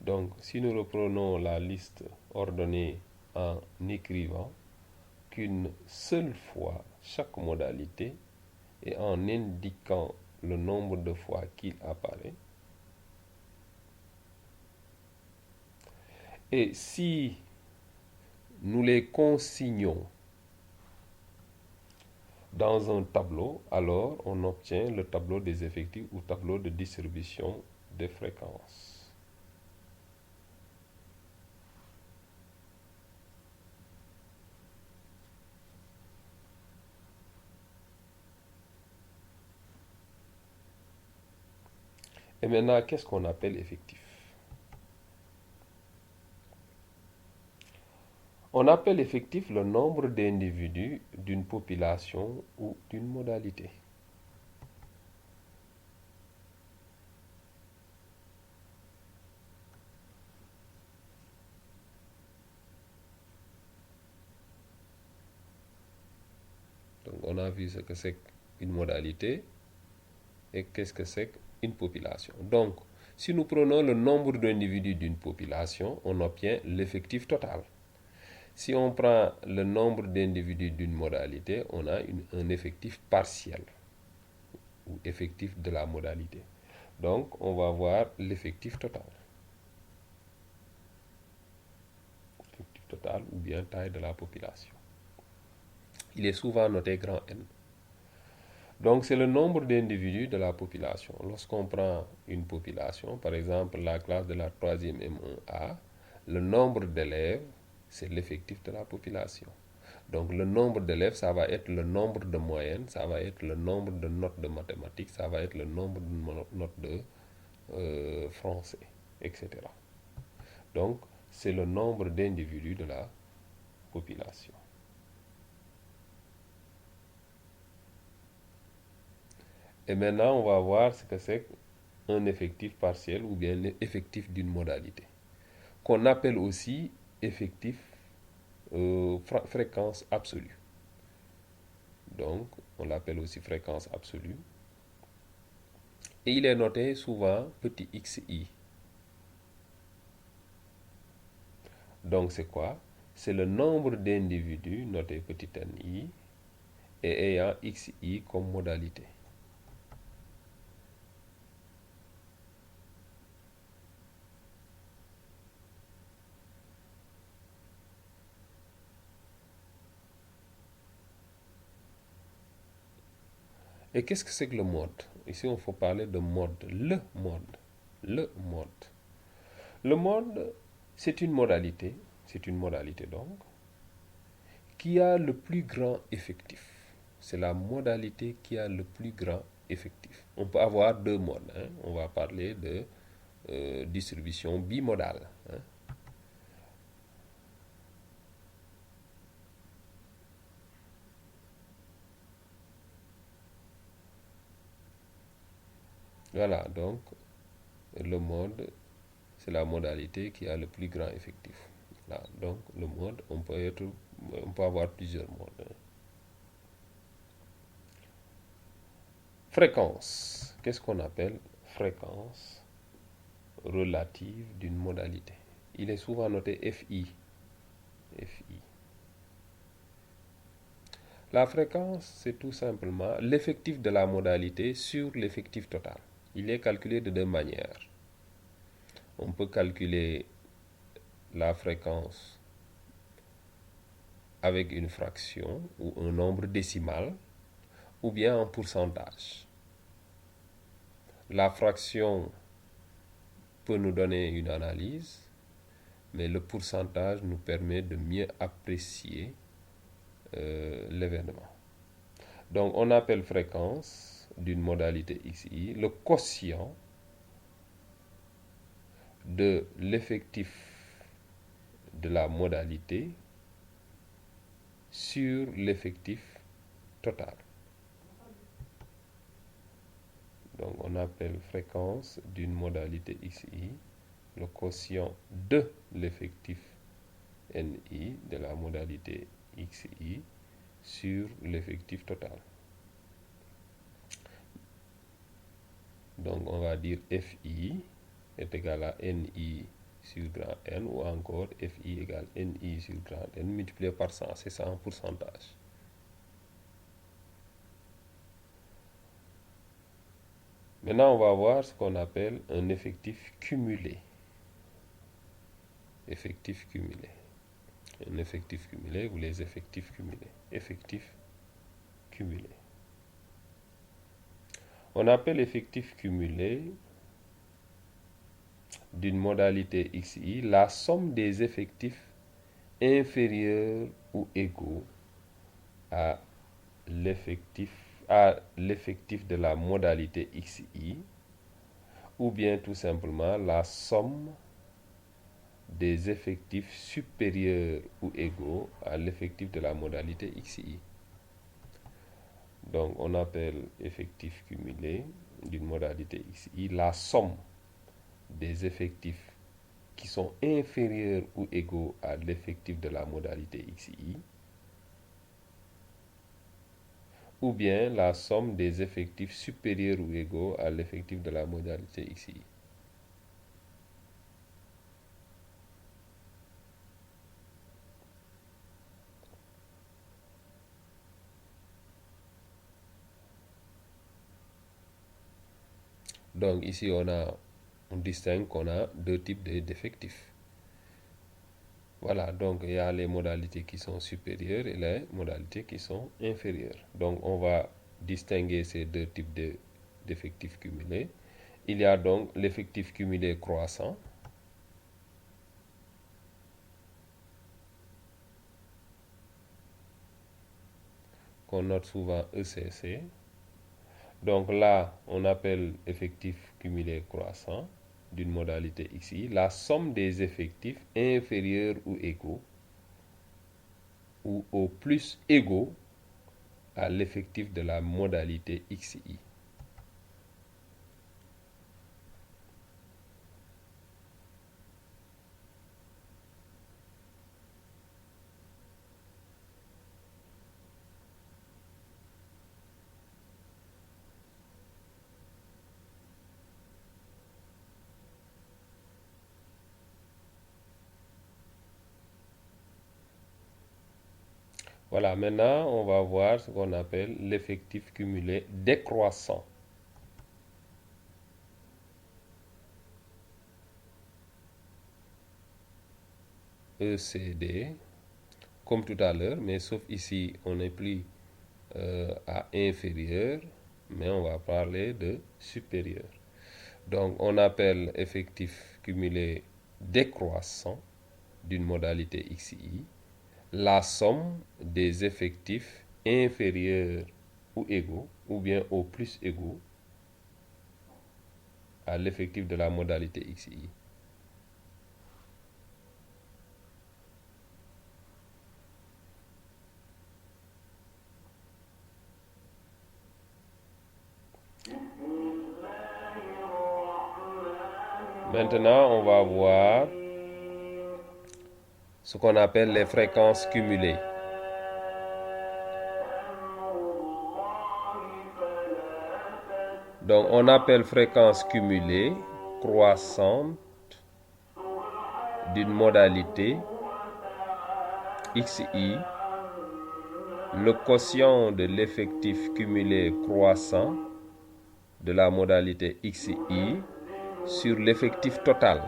Donc, si nous reprenons la liste ordonnée en écrivant qu'une seule fois chaque modalité et en indiquant le nombre de fois qu'il apparaît, et si nous les consignons dans un tableau, alors on obtient le tableau des effectifs ou tableau de distribution des fréquences. Et maintenant, qu'est-ce qu'on appelle effectif? On appelle effectif le nombre d'individus d'une population ou d'une modalité. Donc on a vu ce que c'est qu'une modalité et qu'est-ce que c'est qu'une population. Donc, si nous prenons le nombre d'individus d'une population, on obtient l'effectif total. Si on prend le nombre d'individus d'une modalité, on a un effectif partiel ou effectif de la modalité. Donc, on va voir l'effectif total. Effectif total ou bien taille de la population. Il est souvent noté grand N. Donc, c'est le nombre d'individus de la population. Lorsqu'on prend une population, par exemple la classe de la 3e M1A, le nombre d'élèves, c'est l'effectif de la population. Donc, le nombre d'élèves, ça va être le nombre de moyennes, ça va être le nombre de notes de mathématiques, ça va être le nombre de notes de français, etc. Donc, c'est le nombre d'individus de la population. Et maintenant, on va voir ce que c'est qu'un effectif partiel ou bien l'effectif d'une modalité, qu'on appelle aussi effectif fréquence absolue. Donc, on l'appelle aussi fréquence absolue. Et il est noté souvent petit xi. Donc, c'est quoi? C'est le nombre d'individus noté petit ni et ayant xi comme modalité. Et qu'est-ce que c'est que le mode? Ici, il faut parler de mode. Le mode. Le mode. Le mode, c'est une modalité donc, qui a le plus grand effectif. C'est la modalité qui a le plus grand effectif. On peut avoir deux modes. Hein. On va parler de distribution bimodale. Hein. Voilà, donc le mode, c'est la modalité qui a le plus grand effectif. Voilà, donc le mode, on peut avoir plusieurs modes. Hein. Fréquence. Qu'est-ce qu'on appelle fréquence relative d'une modalité? Il est souvent noté FI. FI. La fréquence, c'est tout simplement l'effectif de la modalité sur l'effectif total. Il est calculé de deux manières. On peut calculer la fréquence avec une fraction ou un nombre décimal ou bien en pourcentage. La fraction peut nous donner une analyse, mais le pourcentage nous permet de mieux apprécier l'événement. Donc on appelle fréquence d'une modalité xi le quotient de l'effectif de la modalité sur l'effectif total. Donc on appelle fréquence d'une modalité xi le quotient de l'effectif ni de la modalité xi sur l'effectif total. Donc on va dire fi est égal à ni sur grand N ou encore fi égale ni sur grand N multiplié par 100, c'est ça en pourcentage. Maintenant, on va voir ce qu'on appelle un effectif cumulé. Effectif cumulé. Un effectif cumulé ou les effectifs cumulés. Effectif cumulé. On appelle effectif cumulé d'une modalité XI la somme des effectifs inférieurs ou égaux à l'effectif de la modalité XI, ou bien tout simplement la somme des effectifs supérieurs ou égaux à l'effectif de la modalité XI. Donc on appelle effectif cumulé d'une modalité XI la somme des effectifs qui sont inférieurs ou égaux à l'effectif de la modalité XI, ou bien la somme des effectifs supérieurs ou égaux à l'effectif de la modalité XI. Donc ici on distingue qu'on a deux types d'effectifs. Voilà, donc il y a les modalités qui sont supérieures et les modalités qui sont inférieures. Donc on va distinguer ces deux types d'effectifs cumulés. Il y a donc l'effectif cumulé croissant, qu'on note souvent ECC. Donc là, on appelle effectif cumulé croissant d'une modalité XI la somme des effectifs inférieurs ou égaux ou au plus égaux à l'effectif de la modalité XI. Voilà, maintenant on va voir ce qu'on appelle l'effectif cumulé décroissant. ECD, comme tout à l'heure, mais sauf ici on n'est plus à inférieur, mais on va parler de supérieur. Donc on appelle effectif cumulé décroissant d'une modalité XI la somme des effectifs inférieurs ou égaux, ou bien au plus égaux à l'effectif de la modalité XI. Maintenant, on va voir ce qu'on appelle les fréquences cumulées. Donc, on appelle fréquence cumulée croissante d'une modalité XI le quotient de l'effectif cumulé croissant de la modalité XI sur l'effectif total.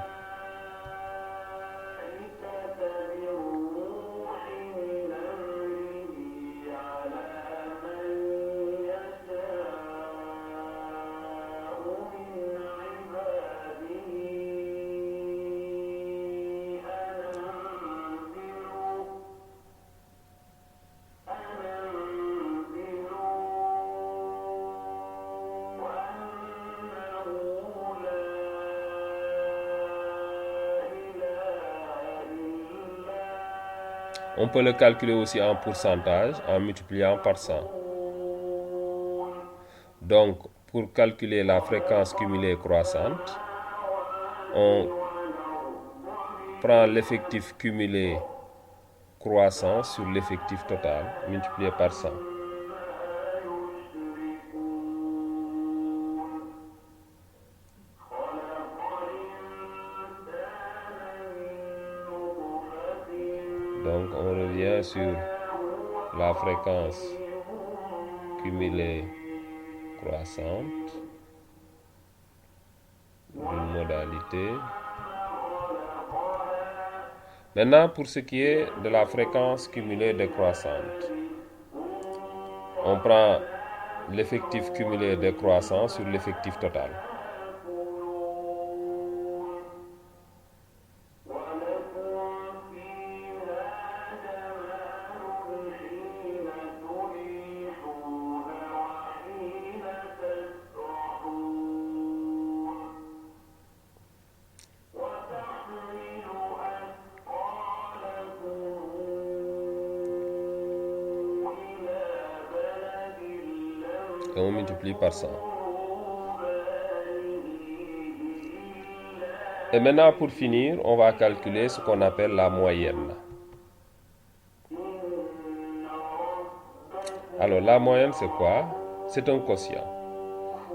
On peut le calculer aussi en pourcentage en multipliant par 100. Donc, pour calculer la fréquence cumulée croissante, on prend l'effectif cumulé croissant sur l'effectif total multiplié par 100. Donc, on revient sur la fréquence cumulée croissante d'une modalité. Maintenant, pour ce qui est de la fréquence cumulée décroissante, On prend l'effectif cumulé décroissant sur l'effectif total. Et on multiplie par 100. Et maintenant, pour finir, on va calculer ce qu'on appelle la moyenne. Alors, la moyenne, c'est quoi? C'est un quotient.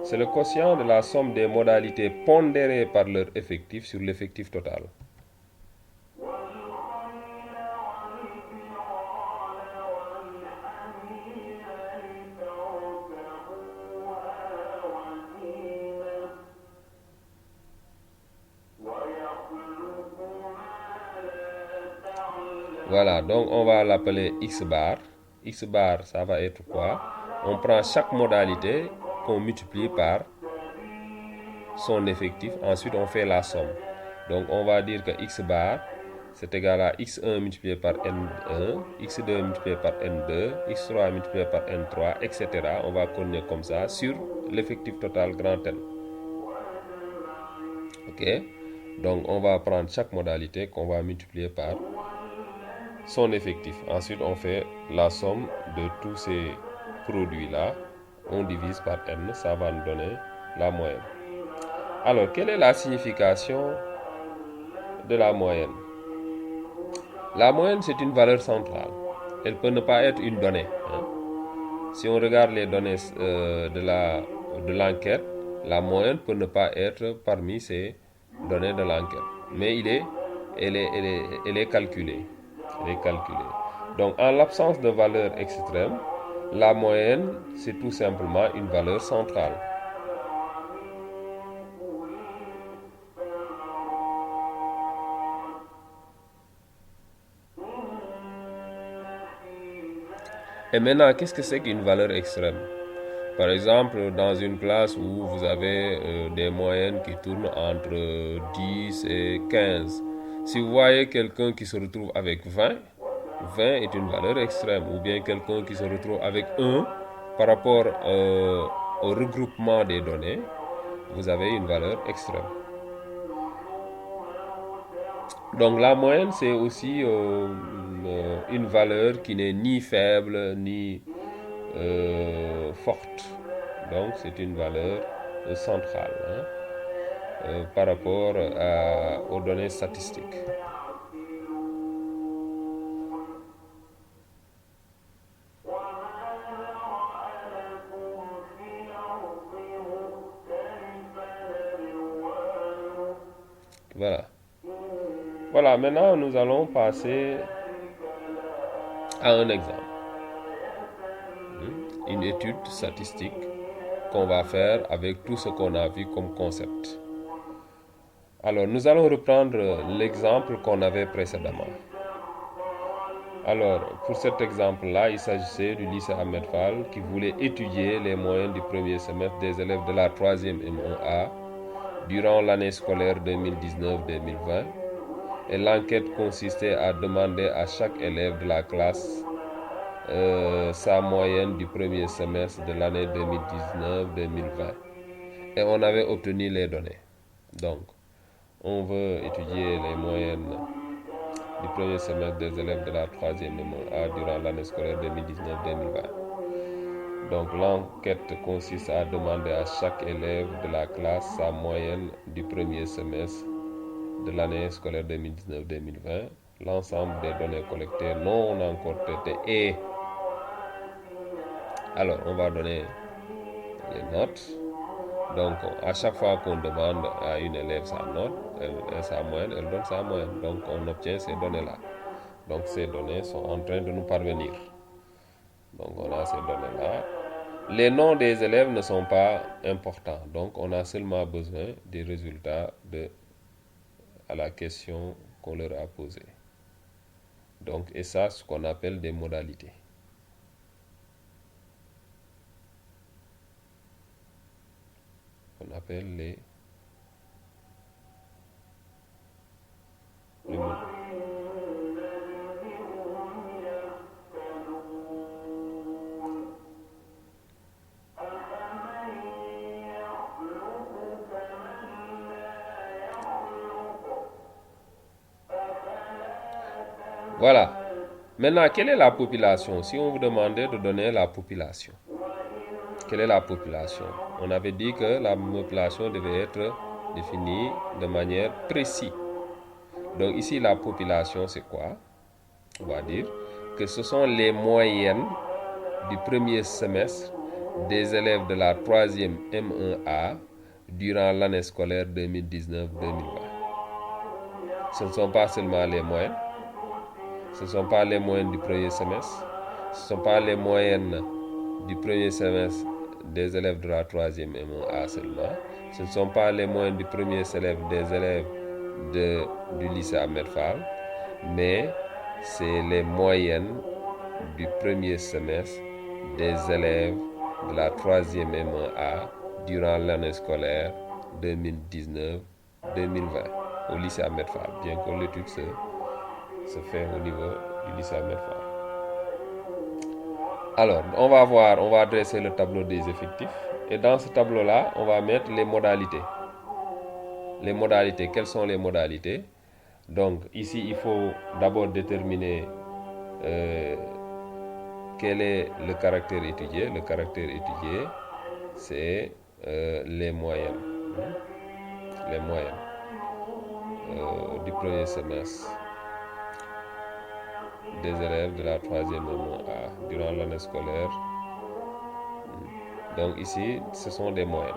C'est le quotient de la somme des modalités pondérées par leur effectif sur l'effectif total. Voilà, donc on va l'appeler x bar. X bar, ça va être quoi? On prend chaque modalité qu'on multiplie par son effectif. Ensuite, on fait la somme. Donc, on va dire que x bar, c'est égal à x1 multiplié par n1, x2 multiplié par n2, x3 multiplié par n3, etc. On va continuer comme ça sur l'effectif total grand N. Ok? Donc, on va prendre chaque modalité qu'on va multiplier par son effectif. Ensuite, on fait la somme de tous ces produits-là. On divise par n, ça va nous donner la moyenne. Alors, quelle est la signification de la moyenne? La moyenne, c'est une valeur centrale. Elle peut ne pas être une donnée. Si on regarde les données de l'enquête, la moyenne peut ne pas être parmi ces données de l'enquête. Mais elle est calculée. Elle est calculée. Donc, en l'absence de valeur extrême, la moyenne, c'est tout simplement une valeur centrale. Et maintenant, qu'est-ce que c'est qu'une valeur extrême? Par exemple, dans une classe où vous avez des moyennes qui tournent entre 10 et 15, si vous voyez quelqu'un qui se retrouve avec 20, 20 est une valeur extrême. Ou bien quelqu'un qui se retrouve avec 1 par rapport au regroupement des données, vous avez une valeur extrême. Donc la moyenne, c'est aussi une valeur qui n'est ni faible ni forte. Donc c'est une valeur centrale par rapport aux données statistiques. Voilà. Voilà, maintenant nous allons passer à un exemple. Une étude statistique qu'on va faire avec tout ce qu'on a vu comme concept. Alors, nous allons reprendre l'exemple qu'on avait précédemment. Alors, pour cet exemple-là, il s'agissait du lycée Ahmed Fall qui voulait étudier les moyennes du premier semestre des élèves de la 3e M1A durant l'année scolaire 2019-2020. Et l'enquête consistait à demander à chaque élève de la classe sa moyenne du premier semestre de l'année 2019-2020. Et on avait obtenu les données. Donc, on veut étudier les moyennes du premier semestre des élèves de la 3e A durant l'année scolaire 2019-2020. Donc, l'enquête consiste à demander à chaque élève de la classe sa moyenne du premier semestre de l'année scolaire 2019-2020, l'ensemble des données collectées non encore traitées et... Alors, on va donner les notes. Donc, à chaque fois qu'on demande à une élève sa note, sa moyenne, elle donne sa moyenne. Donc, on obtient ces données-là. Donc, ces données sont en train de nous parvenir. Donc, on a ces données-là. Les noms des élèves ne sont pas importants. Donc, on a seulement besoin des résultats à la question qu'on leur a posée. Donc, et ça, ce qu'on appelle des modalités. qu'on appelle les Voilà. Maintenant, quelle est la population? Si on vous demandait de donner la population, quelle est la population? On avait dit que la population devait être définie de manière précise. Donc ici, la population, c'est quoi? On va dire que ce sont les moyennes du premier semestre des élèves de la 3e M1A durant l'année scolaire 2019-2020. Ce ne sont pas seulement les moyennes, ce ne sont pas les moyennes du premier semestre, ce ne sont pas les moyennes du premier semestre des élèves de la 3e M1A seulement, ce ne sont pas les moyennes du premier semestre des élèves du lycée Ahmed Fall, mais c'est les moyennes du premier semestre des élèves de la 3e M1A durant l'année scolaire 2019-2020 au lycée Ahmed Fall, bien que l'étude se fait au niveau du lycée Ahmed Fall. Alors, on va dresser le tableau des effectifs. Et dans ce tableau-là, on va mettre les modalités. Les modalités, quelles sont les modalités? Donc, ici, il faut d'abord déterminer quel est le caractère étudié. Le caractère étudié, c'est les moyennes. Les moyennes du premier semestre des élèves de la 3e M1A durant l'année scolaire. Donc ici, ce sont des moyennes.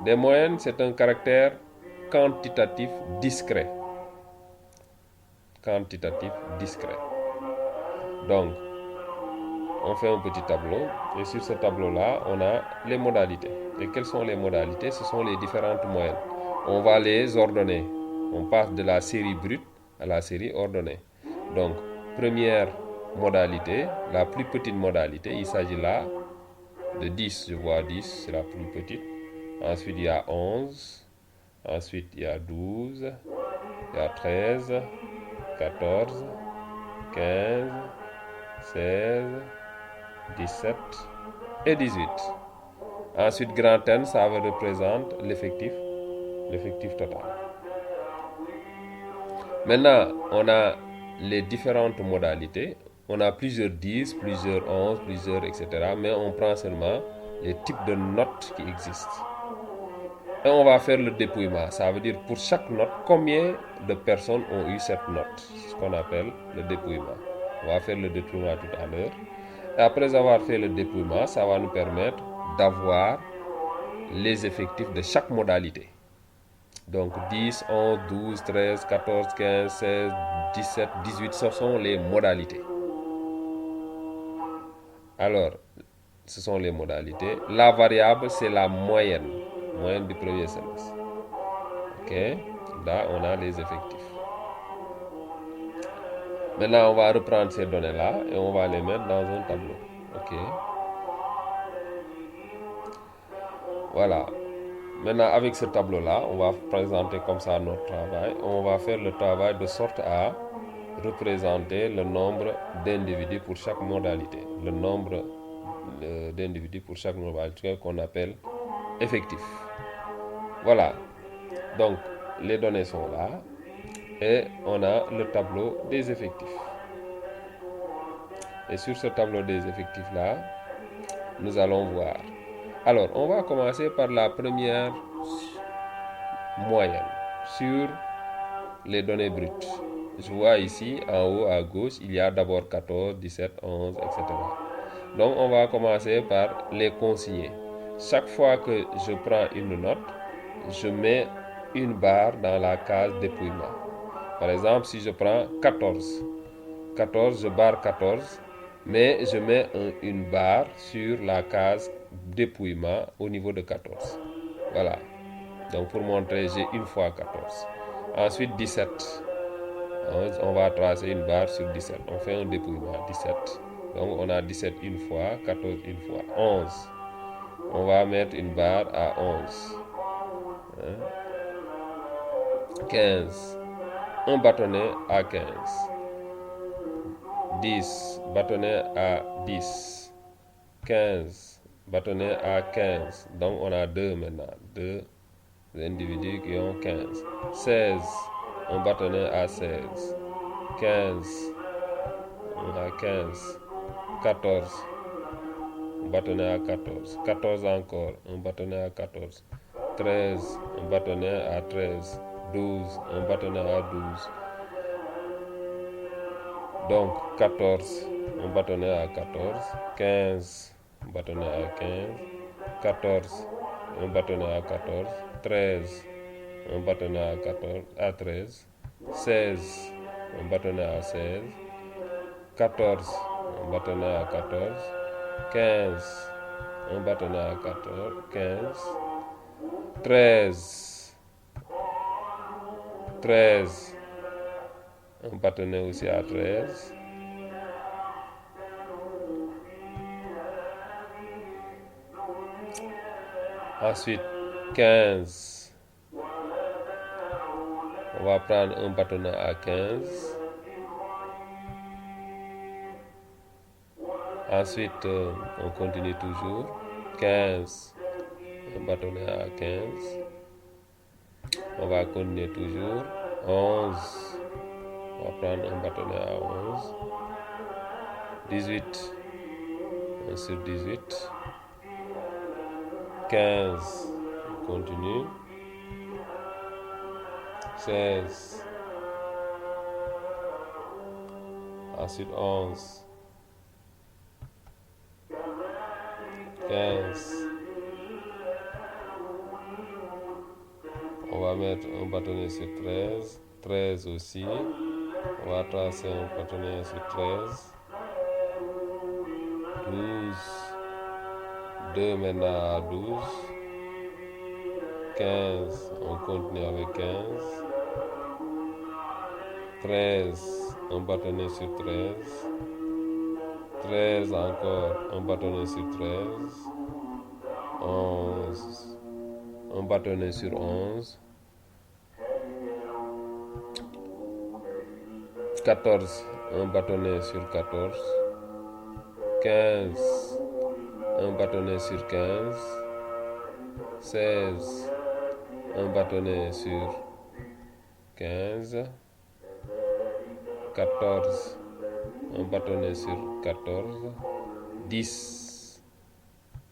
Des moyennes, c'est un caractère quantitatif discret. Quantitatif discret. Donc, on fait un petit tableau et sur ce tableau-là, on a les modalités. Et quelles sont les modalités? Ce sont les différentes moyennes. On va les ordonner. On passe de la série brute à la série ordonnée. Donc, première modalité, la plus petite modalité, il s'agit là de 10. Je vois 10, c'est la plus petite. Ensuite, il y a 11. Ensuite, il y a 12. Il y a 13, 14, 15, 16, 17 et 18. Ensuite, grand N, ça représente l'effectif total. Maintenant, on a les différentes modalités. On a plusieurs 10, plusieurs 11, plusieurs, etc. Mais on prend seulement les types de notes qui existent. Et on va faire le dépouillement. Ça veut dire pour chaque note, combien de personnes ont eu cette note. C'est ce qu'on appelle le dépouillement. On va faire le dépouillement tout à l'heure. Et après avoir fait le dépouillement, ça va nous permettre d'avoir les effectifs de chaque modalité. Donc 10, 11, 12, 13, 14, 15, 16, 17, 18, ce sont les modalités. Alors, ce sont les modalités. La variable, c'est la moyenne du premier semestre. Ok, là, on a les effectifs. Maintenant, on va reprendre ces données-là et on va les mettre dans un tableau. Ok. Voilà. Maintenant, avec ce tableau-là, on va présenter comme ça notre travail. On va faire le travail de sorte à représenter le nombre d'individus pour chaque modalité. Le nombre d'individus pour chaque modalité qu'on appelle effectif. Voilà. Donc, les données sont là. Et on a le tableau des effectifs. Et sur ce tableau des effectifs-là, nous allons voir. Alors, on va commencer par la première moyenne sur les données brutes. Je vois ici, en haut à gauche, il y a d'abord 14, 17, 11, etc. Donc, on va commencer par les consigner. Chaque fois que je prends une note, je mets une barre dans la case dépouillement. Par exemple, si je prends 14, je barre 14, mais je mets une barre sur la case dépouillement au niveau de 14. Voilà. Donc pour montrer, j'ai une fois 14. Ensuite 17. On va tracer une barre sur 17. On fait un dépouillement 17. Donc on a 17 une fois, 14 une fois. 11. On va mettre une barre à 11. 15, un bâtonnet à 15. 10, bâtonnet à 10. 15, bâtonnet à 15. Donc on a 2 maintenant. 2 individus qui ont 15. 16, un bâtonnet à 16. 15, on a 15. 14, un bâtonnet à 14. 14 encore, un bâtonnet à 14. 13, un bâtonnet à 13. 12, un bâtonnet à 12. Donc 14, un bâtonnet à 14. 15, un bâtonnet à 15. 14, un bâtonnet à 14. 13, un bâtonnet à 14, à 13. 16, un bâtonnet à 16. 14, un bâtonnet à 14. 15, un bâtonnet à 14. 15. 13, 13, un bâtonnet aussi à 13. Ensuite, 15. On va prendre un bâtonnet à 15. Ensuite, on continue toujours. 15, un bâtonnet à 15. On va continuer toujours. 11, on va prendre un bâtonnet à 11. 18, un sur 18. 15, on continue. 16, ensuite 11. 15. On va mettre un bâtonnet sur 13. 13 aussi. On va tracer un bâtonnet sur 13. 12. 2 maintenant à 12. 15. On continue avec 15. 13. Un bâtonnet sur 13. 13 encore. Un bâtonnet sur 13. 11. Un bâtonnet sur 11. 14, un bâtonnet sur 14. 15, un bâtonnet sur 15. 16, un bâtonnet sur 15. 14, un bâtonnet sur 14. 10,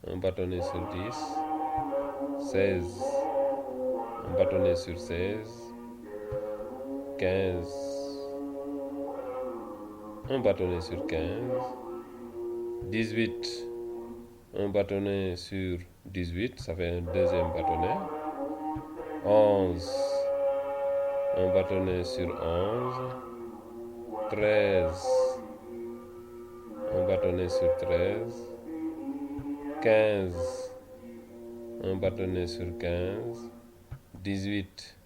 un bâtonnet sur 10. 16, un bâtonnet sur 16. 15, un bâtonnet sur 15. 18, un bâtonnet sur 18, ça fait un deuxième bâtonnet. 11, un bâtonnet sur 11. 13, un bâtonnet sur 13. 15, un bâtonnet sur 15. 18,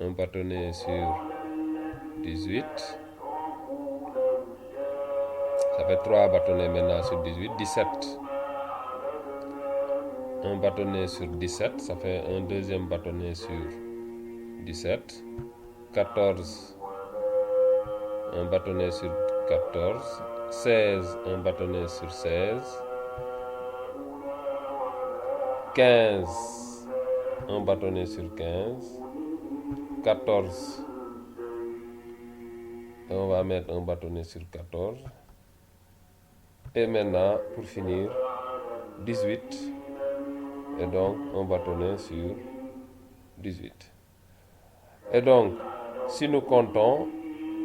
un bâtonnet sur 18. Ça fait 3 bâtonnets maintenant sur 18. 17, un bâtonnet sur 17. Ça fait un deuxième bâtonnet sur 17. 14, un bâtonnet sur 14. 16, un bâtonnet sur 16. 15, un bâtonnet sur 15. 14, on va mettre un bâtonnet sur 14. Et maintenant, pour finir, 18, et donc un bâtonnet sur 18. Et donc, si nous comptons,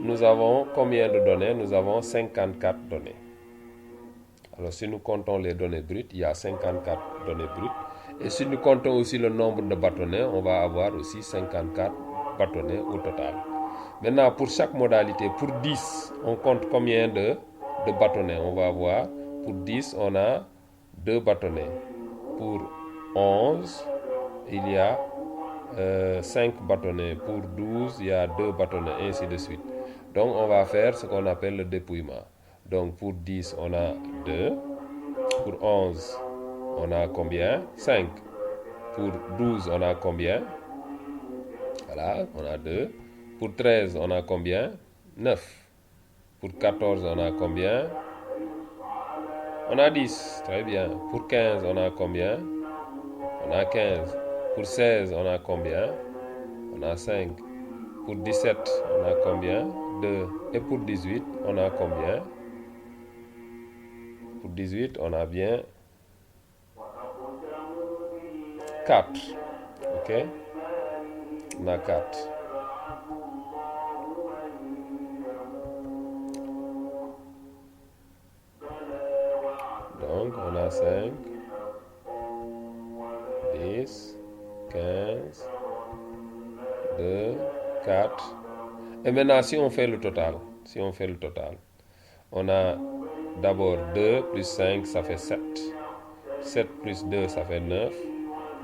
nous avons combien de données? Nous avons 54 données. Alors, si nous comptons les données brutes, il y a 54 données brutes. Et si nous comptons aussi le nombre de bâtonnets, on va avoir aussi 54 bâtonnets au total. Maintenant, pour chaque modalité, pour 10, on compte combien de bâtonnets? On va voir, pour 10, on a 2 bâtonnets. Pour 11, il y a 5 bâtonnets. Pour 12, il y a 2 bâtonnets, ainsi de suite. Donc, on va faire ce qu'on appelle le dépouillement. Donc, pour 10, on a 2. Pour 11, on a combien? 5. Pour 12, on a combien? Voilà, on a 2. Pour 13, on a combien? 9. Pour 14, on a combien? On a 10. Très bien. Pour 15, on a combien? On a 15. Pour 16, on a combien? On a 5. Pour 17, on a combien? 2. Et pour 18, on a combien? Pour 18, on a bien 4. OK? On a 4. Donc, on a 5, 10, 15, 2, 4. Et maintenant, si on fait le total, on a d'abord 2 plus 5, ça fait 7. 7 plus 2, ça fait 9.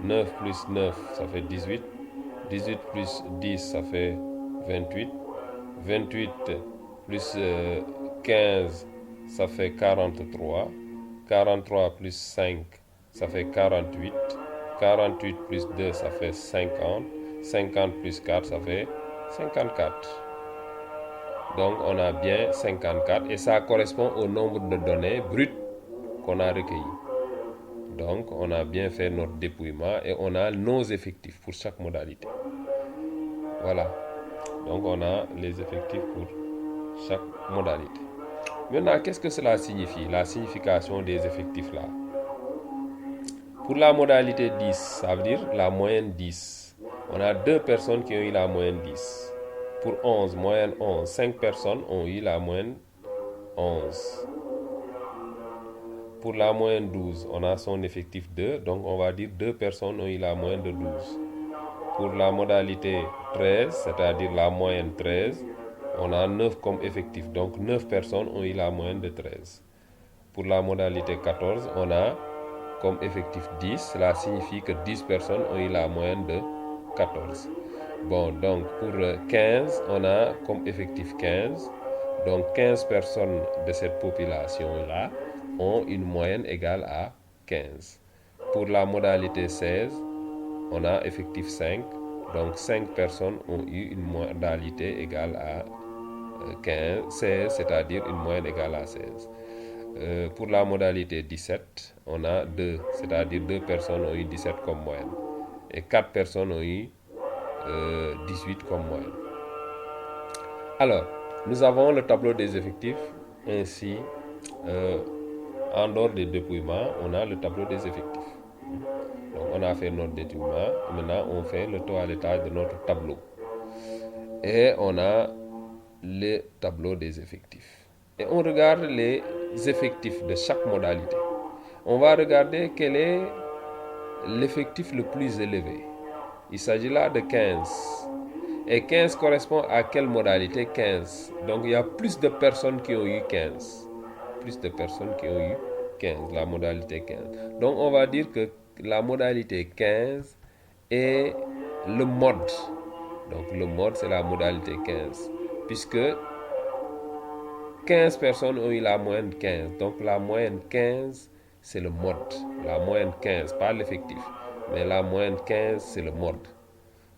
9 plus 9, ça fait 18. 18 plus 10, ça fait 28. 28 plus 15, ça fait 43. 43 plus 5, ça fait 48. 48 plus 2, ça fait 50. 50 plus 4, ça fait 54. Donc on a bien 54 et ça correspond au nombre de données brutes qu'on a recueillies. Donc on a bien fait notre dépouillement et on a nos effectifs pour chaque modalité. Voilà. Donc on a les effectifs pour chaque modalité. Maintenant, qu'est-ce que cela signifie, la signification des effectifs là? Pour la modalité 10, ça veut dire la moyenne 10. On a 2 personnes qui ont eu la moyenne 10. Pour 11, moyenne 11. 5 personnes ont eu la moyenne 11. Pour la moyenne 12, on a son effectif 2. Donc on va dire 2 personnes ont eu la moyenne de 12. Pour la modalité 13, c'est-à-dire la moyenne 13, on a 9 comme effectif. Donc 9 personnes ont eu la moyenne de 13. Pour la modalité 14, on a comme effectif 10. Cela signifie que 10 personnes ont eu la moyenne de 14. Bon, donc pour 15, on a comme effectif 15. Donc 15 personnes de cette population-là ont une moyenne égale à 15. Pour la modalité 16, on a effectif 5. Donc 5 personnes ont eu une modalité égale à 16, c'est-à-dire une moyenne égale à 16. Pour la modalité 17, on a 2, c'est-à-dire 2 personnes ont eu 17 comme moyenne. Et 4 personnes ont eu 18 comme moyenne. Alors, nous avons le tableau des effectifs. Ainsi, en dehors des dépouillements, on a le tableau des effectifs. Donc, on a fait notre dépouillement. Maintenant, on fait le toilettage de notre tableau. Et on a le tableau des effectifs. Et on regarde les effectifs de chaque modalité. On va regarder quel est l'effectif le plus élevé. Il s'agit là de 15. Et 15 correspond à quelle modalité? 15. Donc il y a plus de personnes qui ont eu 15. Plus de personnes qui ont eu 15, la modalité 15. Donc on va dire que la modalité 15 est le mode. Donc le mode, c'est la modalité 15. Puisque 15 personnes ont eu la moyenne 15. Donc la moyenne 15, c'est le mode. La moyenne 15, pas l'effectif. Mais la moyenne 15, c'est le mode.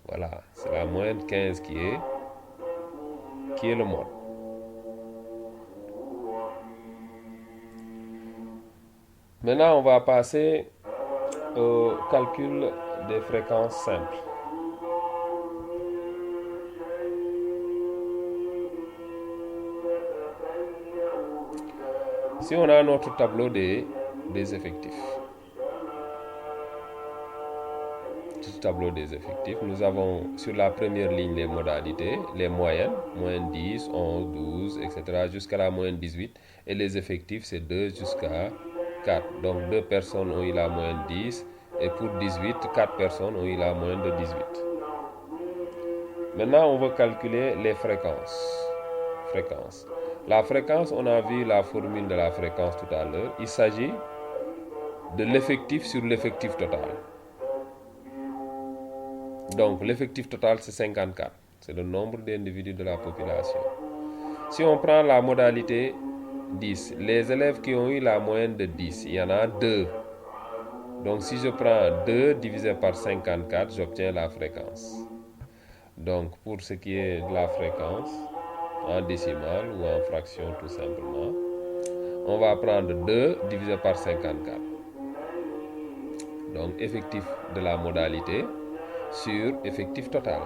Voilà, c'est la moyenne 15 qui est le mode. Maintenant, on va passer au calcul des fréquences simples. Si on a notre tableau des effectifs, tableau des effectifs, nous avons sur la première ligne les modalités, les moyennes, moyenne 10, 11, 12, etc. jusqu'à la moyenne 18. Et les effectifs, c'est 2 jusqu'à 4. Donc 2 personnes ont eu la moyenne 10. Et pour 18, 4 personnes ont eu la moyenne de 18. Maintenant, on va calculer les fréquences. La fréquence, on a vu la formule de la fréquence tout à l'heure. Il s'agit de l'effectif sur l'effectif total. Donc l'effectif total, c'est 54. C'est le nombre d'individus de la population. Si on prend la modalité 10, les élèves qui ont eu la moyenne de 10, il y en a 2. Donc si je prends 2 divisé par 54, j'obtiens la fréquence. Donc pour ce qui est de la fréquence, en décimale ou en fraction tout simplement, on va prendre 2 divisé par 54. Donc effectif de la modalité sur effectif total.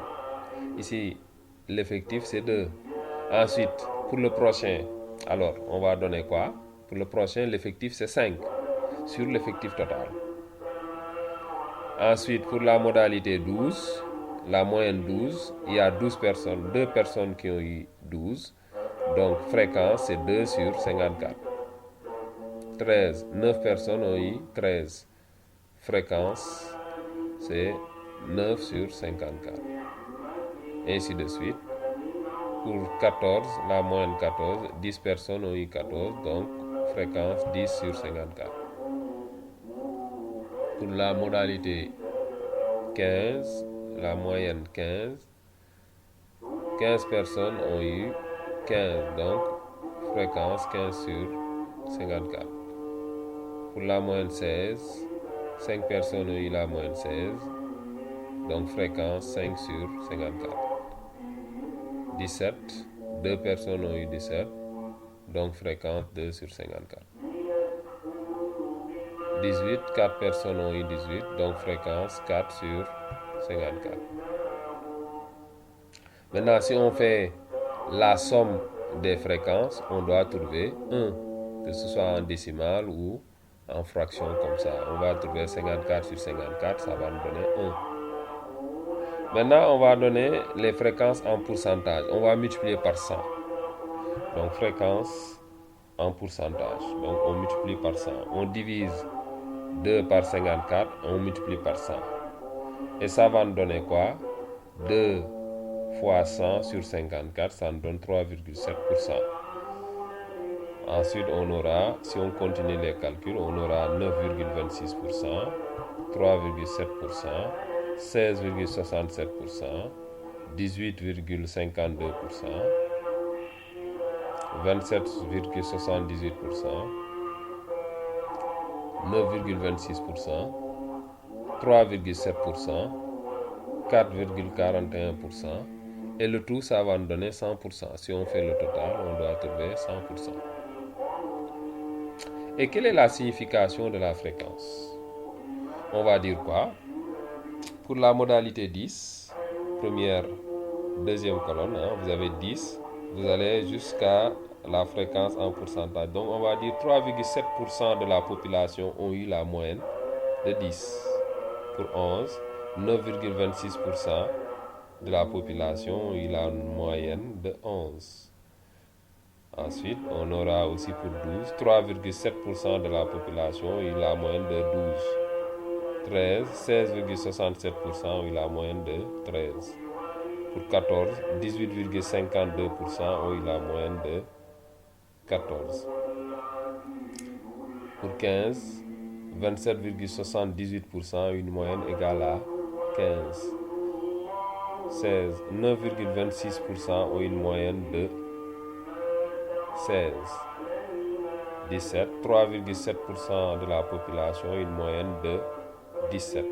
Ici, l'effectif c'est 2. Ensuite, pour le prochain, alors on va donner quoi? Pour le prochain, l'effectif c'est 5 sur l'effectif total. Ensuite, pour la modalité 12, la moyenne 12, il y a 12 personnes, 2 personnes qui ont eu 12. Donc fréquence c'est 2 sur 54. 13, 9 personnes ont eu 13. Fréquence c'est 9 sur 54. Ainsi de suite. Pour 14, la moyenne 14, 10 personnes ont eu 14, donc fréquence 10 sur 54. Pour la modalité 15, la moyenne 15, 15 personnes ont eu 15, donc fréquence 15 sur 54. Pour la moyenne 16, 5 personnes ont eu la moyenne 16, donc fréquence 5 sur 54. 17, 2 personnes ont eu 17, donc fréquence 2 sur 54. 18, 4 personnes ont eu 18, donc fréquence 4 sur 54. Maintenant, si on fait la somme des fréquences, on doit trouver 1, que ce soit en décimale ou en fraction comme ça. On va trouver 54 sur 54, ça va nous donner 1. Maintenant, on va donner les fréquences en pourcentage. On va multiplier par 100. Donc, fréquence en pourcentage. Donc, on multiplie par 100. On divise 2 par 54, on multiplie par 100. Et ça va nous donner quoi? 2 fois 100 sur 54, ça nous donne 3,7%. Ensuite, on aura, si on continue les calculs, on aura 9,26%, 3,7%, 16,67%, 18,52%, 27,78%, 9,26%, 3,7%, 4,41%, et le tout ça va nous donner 100%. Si on fait le total, on doit trouver 100%. Et quelle est la signification de la fréquence? On va dire quoi? Pour la modalité 10, première, deuxième colonne, vous avez 10, vous allez jusqu'à la fréquence en pourcentage. Donc on va dire 3,7% de la population ont eu la moyenne de 10. Pour 11, 9,26% de la population ont eu la moyenne de 11. Ensuite, on aura aussi pour 12, 3,7% de la population ont eu la moyenne de 12. 13, 16,67% ont eu la moyenne de 13. Pour 14, 18,52% ont eu la moyenne de 14. Pour 15, 27,78% ont eu une moyenne égale à 15. 16, 9,26% ont eu une moyenne de 16. 17, 3,7% de la population ont eu une moyenne de 17.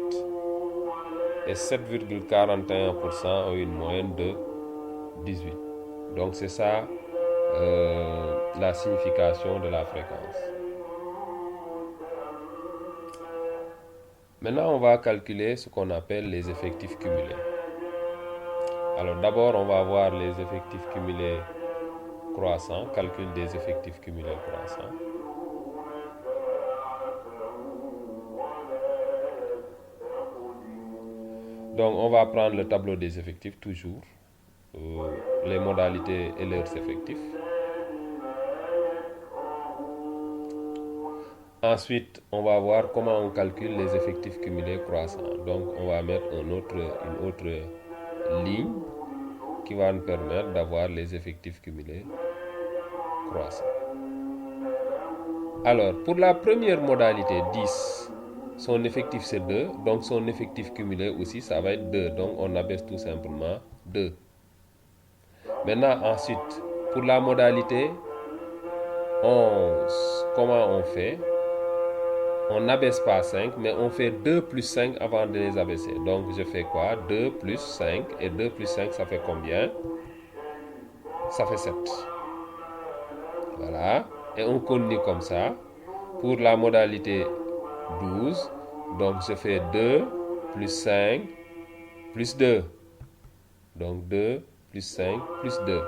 Et 7,41% ont eu une moyenne de 18. Donc c'est ça la signification de la fréquence. Maintenant, on va calculer ce qu'on appelle les effectifs cumulés. Alors d'abord, on va voir les effectifs cumulés croissants, calcul des effectifs cumulés croissants. Donc on va prendre le tableau des effectifs toujours, les modalités et leurs effectifs. Ensuite, on va voir comment on calcule les effectifs cumulés croissants. Donc on va mettre une autre ligne qui va nous permettre d'avoir les effectifs cumulés croissants. Alors, pour la première modalité 10, son effectif c'est 2, donc son effectif cumulé aussi ça va être 2, donc on abaisse tout simplement 2. Maintenant, ensuite, pour la modalité 11, comment on fait? on n'abaisse pas 5, mais on fait 2 plus 5 avant de les abaisser. Donc je fais quoi? 2 plus 5, et 2 plus 5, ça fait combien? Ça fait 7. Voilà, et on continue comme ça. Pour la modalité 12, donc je fais 2 plus 5 plus 2. Donc 2 plus 5 plus 2.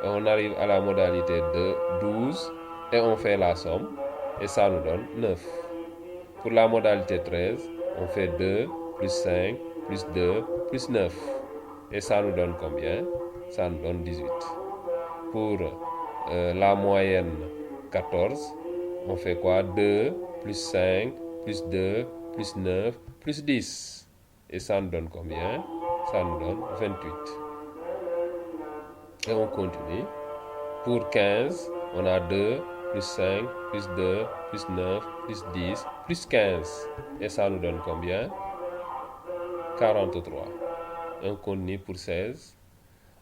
Et on arrive à la modalité de 12 et on fait la somme et ça nous donne 9. Pour la modalité 13, on fait 2 plus 5 plus 2 plus 9. Et ça nous donne combien? Ça nous donne 18. Pour la moyenne 14, on fait quoi? 2 plus 5 plus 2 plus 9 plus 10. Et ça nous donne combien? Ça nous donne 28. Et on continue. Pour 15, on a 2 plus 5 plus 2 plus 9 plus 10 plus 15. Et ça nous donne combien? 43. Et on continue pour 16.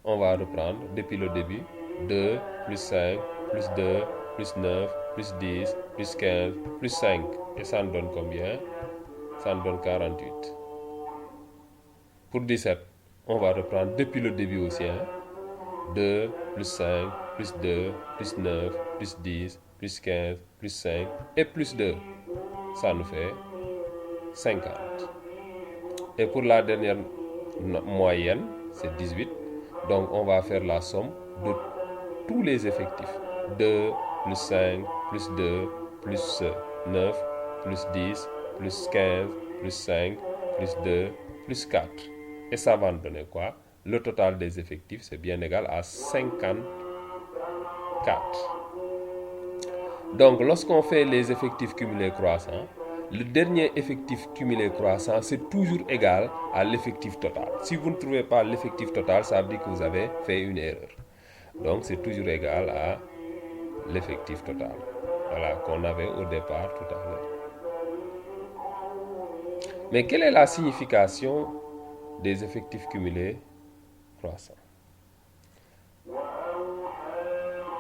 On va reprendre depuis le début. 2 plus 5 plus 2 plus 9 plus 10 plus 15 plus 5. Et ça nous donne combien? Ça nous donne 48. Pour 17, on va reprendre depuis le début aussi. 2 plus 5 plus 2 plus 9 plus 10 plus 15 plus 5 et plus 2. Ça nous fait 50. Et pour la dernière moyenne, c'est 18. Donc on va faire la somme de tous les effectifs. 2 plus 5 plus 2 plus 9 plus 10 plus 15 plus 5 plus 2 plus 4. Et ça va nous donner quoi? Le total des effectifs, c'est bien égal à 54. Donc lorsqu'on fait les effectifs cumulés croissants, le dernier effectif cumulé croissant, c'est toujours égal à l'effectif total. Si vous ne trouvez pas l'effectif total, ça veut dire que vous avez fait une erreur. Donc c'est toujours égal à l'effectif total. Voilà, qu'on avait au départ tout à l'heure. Mais quelle est la signification des effectifs cumulés croissants?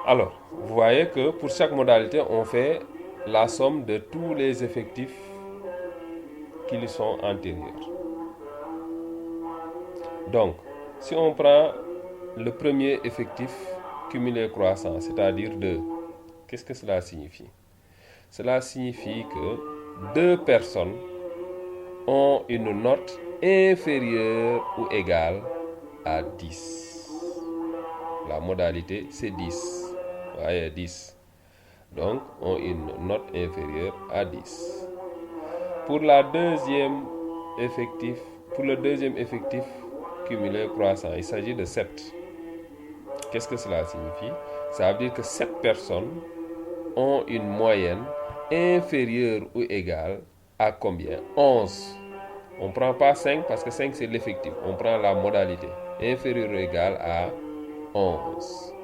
Alors, vous voyez que pour chaque modalité, on fait la somme de tous les effectifs qui lui sont antérieurs. Donc, si on prend le premier effectif cumulé croissant, c'est-à-dire 2, qu'est-ce que cela signifie? Cela signifie que 2 personnes ont une note inférieure ou égale à 10. La modalité, c'est 10. Vous voyez, 10. Donc, ont une note inférieure à 10. Pour le deuxième effectif cumulé croissant, il s'agit de 7. Qu'est-ce que cela signifie? Ça veut dire que 7 personnes ont une moyenne inférieure ou égale à combien? 11. On ne prend pas 5 parce que 5 c'est l'effectif. On prend la modalité. Inférieure ou égale à 11.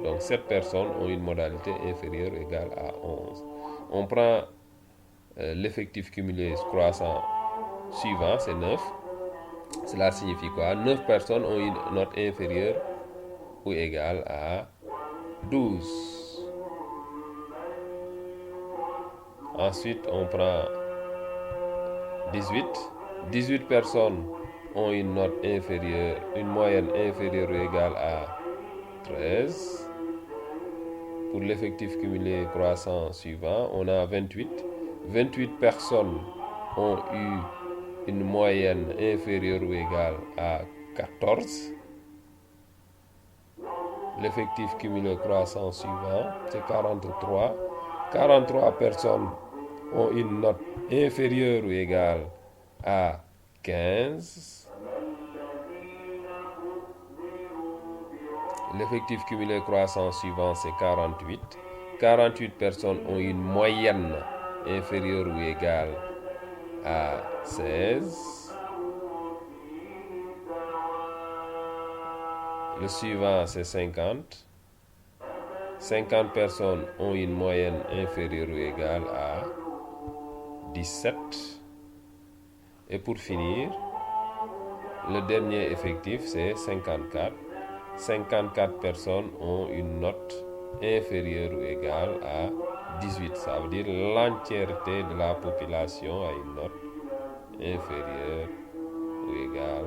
Donc 7 personnes ont une modalité inférieure ou égale à 11. On prend l'effectif cumulé croissant suivant, c'est 9. Cela signifie quoi? 9 personnes ont une note inférieure ou égale à 12. Ensuite, on prend 18. 18 personnes ont une note inférieure, une moyenne inférieure ou égale à 13. Pour l'effectif cumulé croissant suivant, on a 28. 28 personnes ont eu une moyenne inférieure ou égale à 14. L'effectif cumulé croissant suivant, c'est 43. 43 personnes ont une note inférieure ou égale à 15. L'effectif cumulé croissant suivant, c'est 48. 48 personnes ont une moyenne inférieure ou égale à 16. Le suivant, c'est 50. 50 personnes ont une moyenne inférieure ou égale à 17. Et pour finir, le dernier effectif, c'est 54. 54 personnes ont une note inférieure ou égale à 18. Ça veut dire l'entièreté de la population a une note inférieure ou égale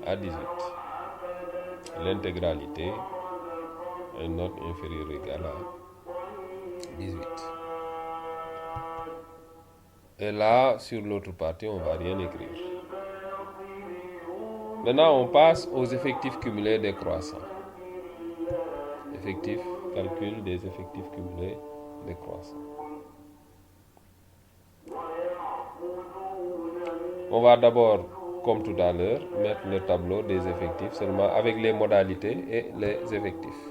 à 18. L'intégralité a une note inférieure ou égale à 18. Et là, sur l'autre partie, on ne va rien écrire. Maintenant, on passe aux effectifs cumulés décroissants. Effectif, calcul des effectifs cumulés décroissants. On va d'abord, comme tout à l'heure, mettre le tableau des effectifs seulement avec les modalités et les effectifs.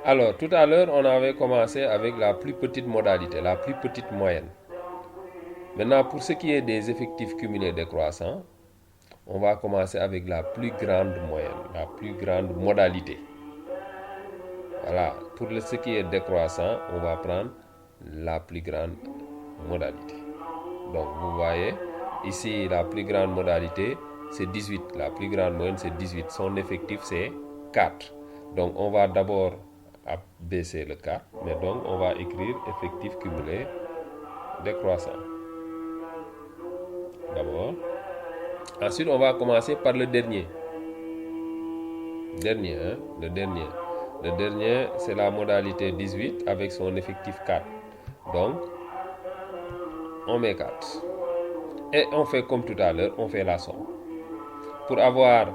Alors, tout à l'heure, on avait commencé avec la plus petite modalité, la plus petite moyenne. Maintenant, pour ce qui est des effectifs cumulés décroissants, on va commencer avec la plus grande moyenne, la plus grande modalité. Voilà, pour ce qui est décroissant, on va prendre la plus grande modalité. Donc, vous voyez, ici, la plus grande modalité, c'est 18. La plus grande moyenne, c'est 18. Son effectif, c'est 4. Donc, on va d'abord baisser le 4, mais donc, on va écrire effectif cumulé décroissant. D'abord. Ensuite, on va commencer par le dernier. Le dernier. Le dernier, c'est la modalité 18 avec son effectif 4. Donc, on met 4. Et on fait comme tout à l'heure, on fait la somme. Pour avoir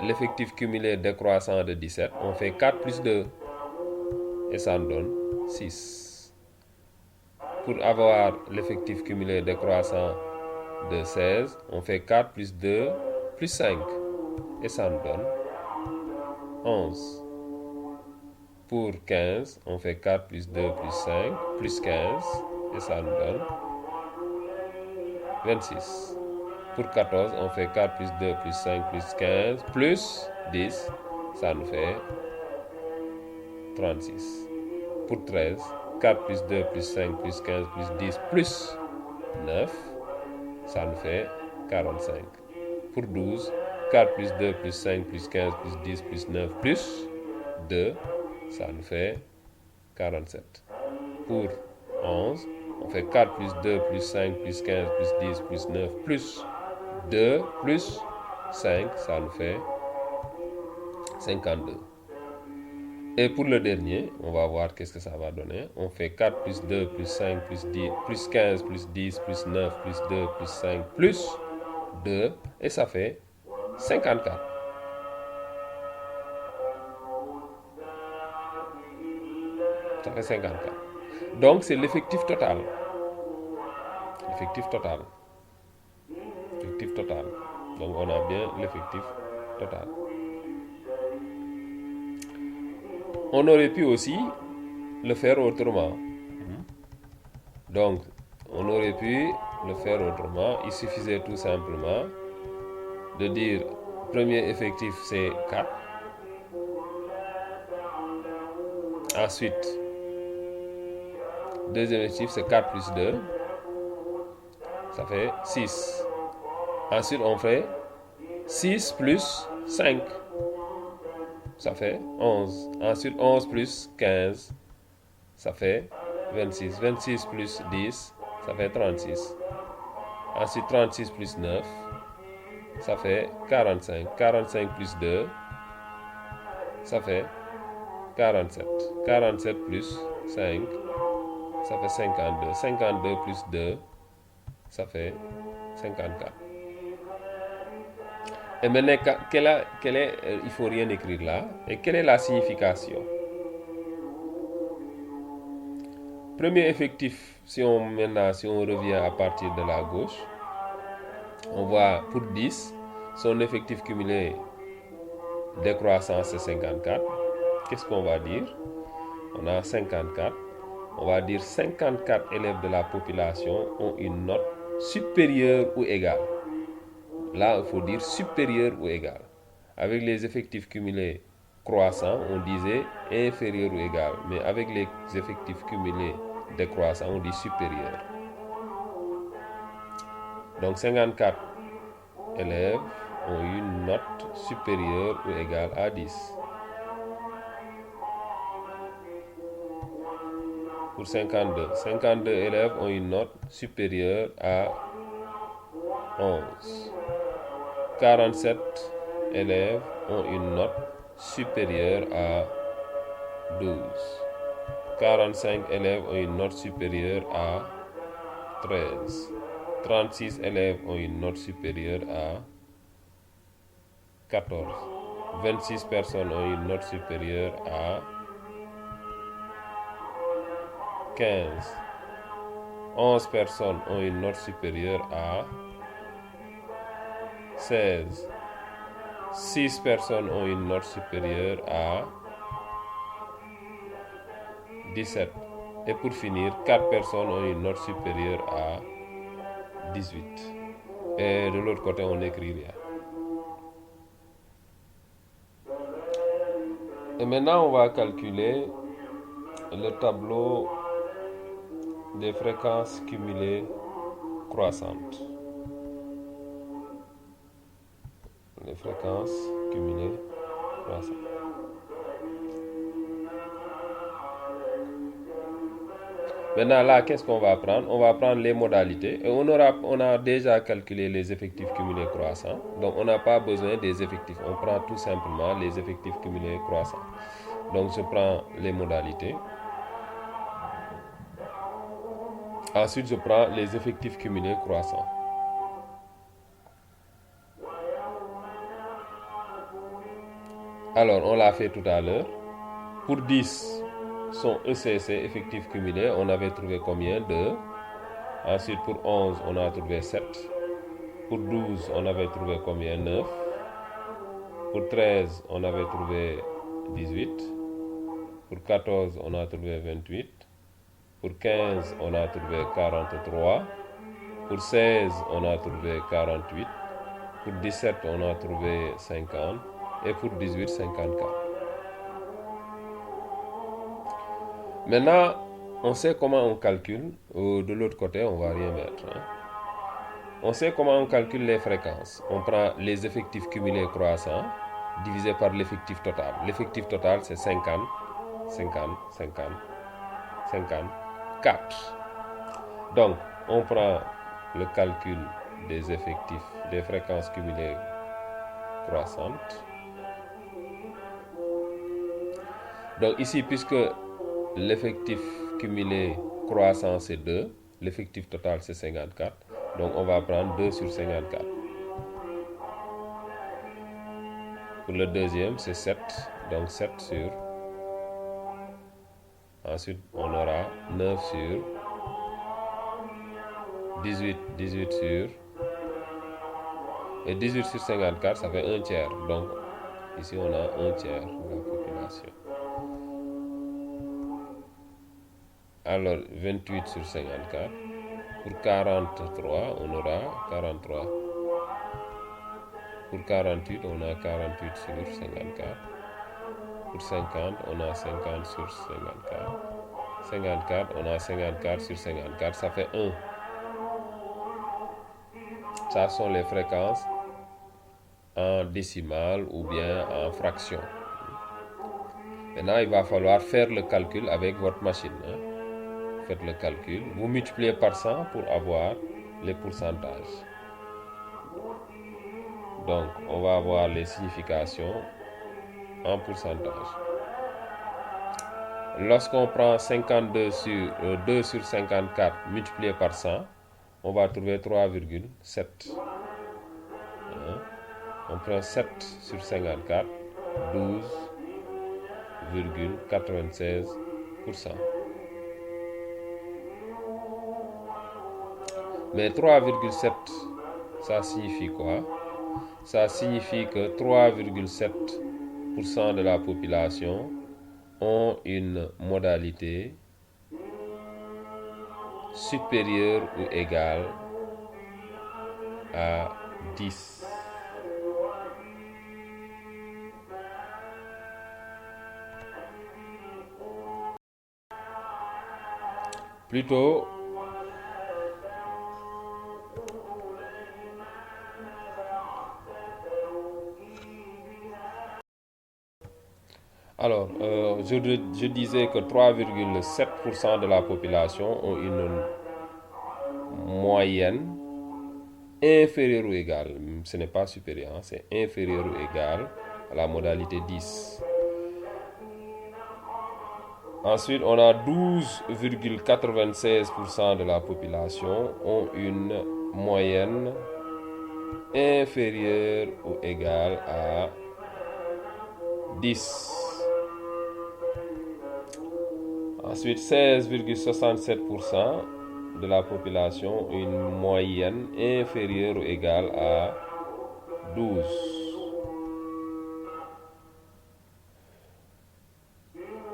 l'effectif cumulé décroissant de 17, on fait 4 plus 2. Et ça nous donne 6. Pour avoir l'effectif cumulé décroissant de 16, on fait 4 plus 2 plus 5. Et ça nous donne 11. Pour 15, on fait 4 plus 2 plus 5 plus 15. Et ça nous donne 26. Pour 14, on fait 4 plus 2 plus 5 plus 15 plus 10. Ça nous fait 36. Pour 13, 4 plus 2 plus 5 plus 15 plus 10 plus 9. Ça nous fait 45. Pour 12, 4 plus 2 plus 5 plus 15 plus 10 plus 9 plus 2. Ça nous fait 47. Pour 11, on fait 4 plus 2 plus 5 plus 15 plus 10 plus 9 plus 2 plus 5, ça nous fait 52. Et pour le dernier, on va voir qu'est-ce que ça va donner. On fait 4 plus 2 plus 5 plus 10 plus 15 plus 10 plus 9 plus 2 plus 5 plus 2 et ça fait 54. Ça fait 54. Donc c'est l'effectif total. L'effectif total. L'effectif total. Donc on a bien l'effectif total. On aurait pu aussi le faire autrement. Donc, on aurait pu le faire autrement. Il suffisait tout simplement de dire premier effectif c'est 4. Ensuite, deuxième effectif c'est 4 plus 2. Ça fait 6. Ensuite, on fait 6 plus 5. Ça fait 11. Ensuite, 11 plus 15. Ça fait 26. 26 plus 10. Ça fait 36. Ensuite, 36 plus 9. Ça fait 45. 45 plus 2. Ça fait 47. 47 plus 5. Ça fait 52. 52 plus 2. Ça fait 54. Et maintenant, il ne faut rien écrire là. Et quelle est la signification? Premier effectif, si on revient à partir de la gauche, on voit pour 10, son effectif cumulé décroissant c'est 54. Qu'est-ce qu'on va dire? On a 54. On va dire 54 élèves de la population ont une note supérieure ou égale. Là, il faut dire supérieur ou égal. Avec les effectifs cumulés croissants, on disait inférieur ou égal. Mais avec les effectifs cumulés décroissants, on dit supérieur. Donc 54 élèves ont une note supérieure ou égale à 10. Pour 52 élèves ont une note supérieure à 11. 47 élèves ont une note supérieure à 12. 45 élèves ont une note supérieure à 13. 36 élèves ont une note supérieure à 14. 26 personnes ont une note supérieure à 15. 11 personnes ont une note supérieure à 16. 6 personnes ont une note supérieure à 17. Et pour finir, 4 personnes ont une note supérieure à 18. Et de l'autre côté, on n'écrit rien. Et maintenant, on va calculer le tableau des fréquences cumulées croissantes. Les fréquences cumulées croissantes. Maintenant, là, qu'est-ce qu'on va prendre? On va prendre les modalités. Et on a déjà calculé les effectifs cumulés croissants. Donc, on n'a pas besoin des effectifs. On prend tout simplement les effectifs cumulés croissants. Donc, je prends les modalités. Ensuite, je prends les effectifs cumulés croissants. Alors, on l'a fait tout à l'heure. Pour 10, son ECC, effectif cumulé, on avait trouvé combien? 2. Ensuite, pour 11, on a trouvé 7. Pour 12, on avait trouvé combien? 9. Pour 13, on avait trouvé 18. Pour 14, on a trouvé 28. Pour 15, on a trouvé 43. Pour 16, on a trouvé 48. Pour 17, on a trouvé 50. Et pour 18, 54. Maintenant, on sait comment on calcule. De l'autre côté, on ne va rien mettre. On sait comment on calcule les fréquences. On prend les effectifs cumulés croissants divisé par l'effectif total. L'effectif total, c'est 50, 50, 50, 54. Donc, on prend le calcul des effectifs, des fréquences cumulées croissantes. Donc ici, puisque l'effectif cumulé croissant, c'est 2, l'effectif total, c'est 54. Donc, on va prendre 2 sur 54. Pour le deuxième, c'est 7. Donc, 7 sur. Ensuite, on aura 9 sur 18. 18 sur. Et 18 sur 54, ça fait un tiers. Donc, ici, on a un tiers de la population. Alors, 28 sur 54. Pour 43, on aura 43. Pour 48, on a 48 sur 54. Pour 50, on a 50 sur 54. 54, on a 54 sur 54, ça fait 1. Ça sont les fréquences en décimale ou bien en fraction. Maintenant, il va falloir faire le calcul avec votre machine. Faites le calcul. Vous multipliez par 100 pour avoir les pourcentages. Donc, on va avoir les significations en pourcentage. Lorsqu'on prend 52 sur 2 sur 54 multiplié par 100, on va trouver 3,7. On prend 7 sur 54, 12,96%. Mais 3,7, ça signifie quoi? Ça signifie que 3,7% de la population ont une modalité supérieure ou égale à 10. Plutôt, Alors, je disais que 3,7% de la population ont une moyenne inférieure ou égale. Ce n'est pas supérieur, hein, c'est inférieur ou égal à la modalité 10. Ensuite, on a 12,96% de la population ont une moyenne inférieure ou égale à 10. Ensuite, 16,67% de la population ont une moyenne inférieure ou égale à 12.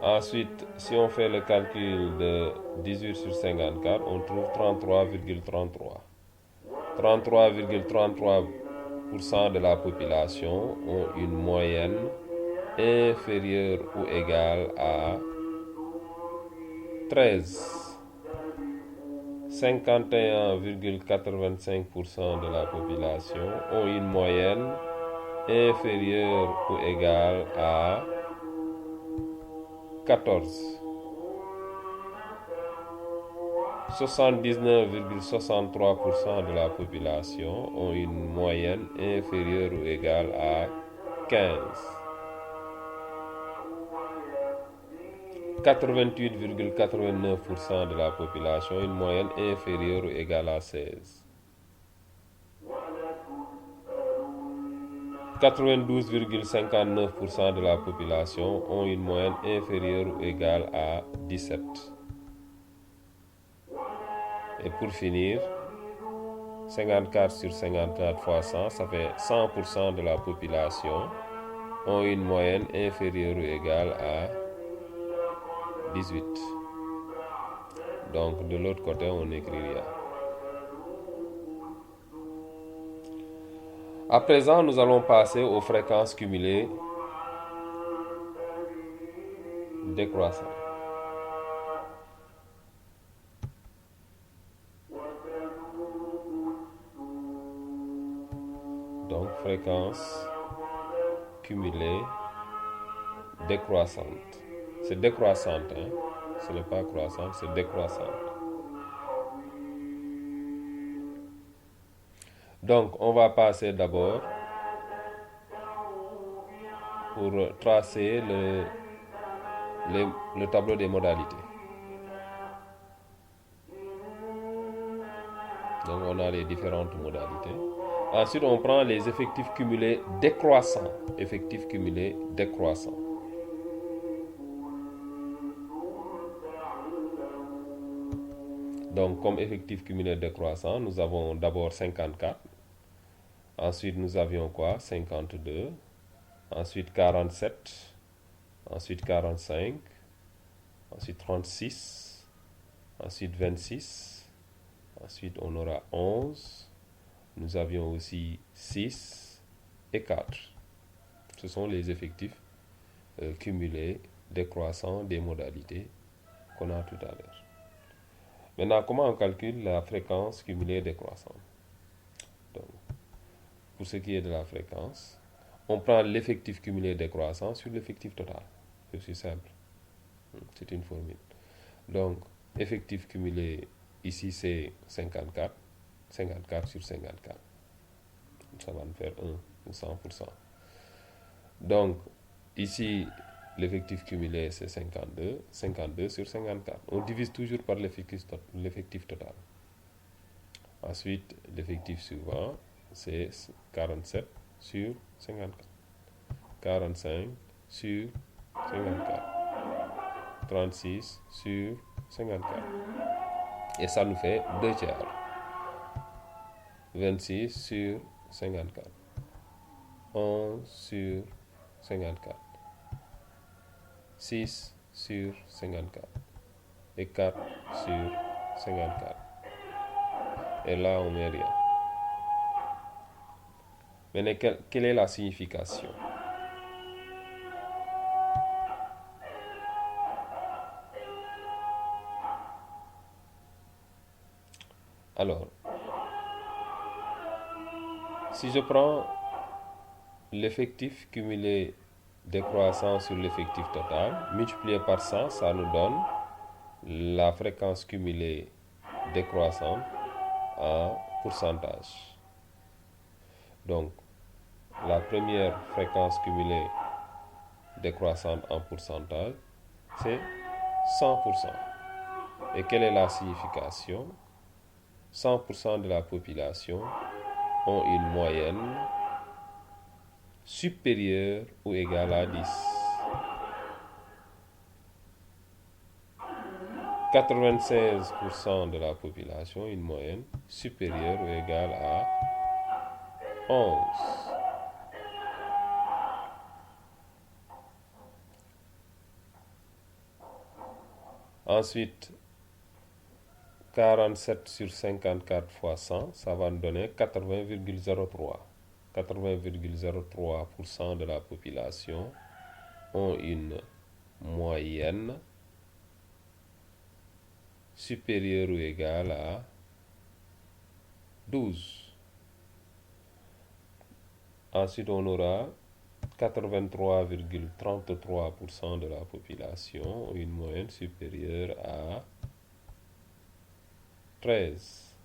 Ensuite, si on fait le calcul de 18 sur 54, on trouve 33,33. 33,33% de la population ont une moyenne inférieure ou égale à 13. 51,85% de la population ont une moyenne inférieure ou égale à 14. 79,63% de la population ont une moyenne inférieure ou égale à 15. 88,89% de la population une moyenne inférieure ou égale à 16. 92,59% de la population ont une moyenne inférieure ou égale à 17. Et pour finir, 54 sur 54 fois 100, ça fait 100% de la population ont une moyenne inférieure ou égale à 18. Donc de l'autre côté, on n'écrit rien. À présent, nous allons passer aux fréquences cumulées décroissantes. Donc, fréquence cumulée décroissante. C'est décroissante, hein? Ce n'est pas croissante, c'est décroissante. Donc, on va passer d'abord pour tracer le tableau des modalités. Donc, on a les différentes modalités. Ensuite, on prend les effectifs cumulés décroissants. Effectifs cumulés décroissants. Donc, comme effectif cumulé décroissant, nous avons d'abord 54. Ensuite, nous avions quoi? 52. Ensuite, 47. Ensuite, 45. Ensuite, 36. Ensuite, 26. Ensuite, on aura 11. Nous avions aussi 6 et 4. Ce sont les effectifs cumulés décroissants des modalités qu'on a tout à l'heure. Maintenant, comment on calcule la fréquence cumulée décroissante? Donc, pour ce qui est de la fréquence, on prend l'effectif cumulé décroissant sur l'effectif total. C'est aussi simple. C'est une formule. Donc, effectif cumulé, ici c'est 54. 54 sur 54. Ça va nous faire 1 ou 100%. Donc, ici, l'effectif cumulé c'est 52. 52 sur 54. On divise toujours par l'effectif total. Ensuite, l'effectif suivant, c'est 47 sur 54. 45 sur 54. 36 sur 54. Et ça nous fait 2 tiers. 26 sur 54. 11 sur 54. 6 sur 54. Et 4 sur 54. Et là, on met rien. Mais quelle est la signification? Alors, si je prends l'effectif cumulé décroissant sur l'effectif total, multiplié par 100, ça nous donne la fréquence cumulée décroissante en pourcentage. Donc, la première fréquence cumulée décroissante en pourcentage, c'est 100%. Et quelle est la signification? 100% de la population ont une moyenne supérieure ou égale à 10. 96% de la population ont une moyenne supérieure ou égale à 11. Ensuite, 47 sur 54 fois 100, ça va nous donner 80,03. 80,03% de la population ont une moyenne supérieure ou égale à 12. Ensuite, on aura 83,33% de la population ont une moyenne supérieure à 13.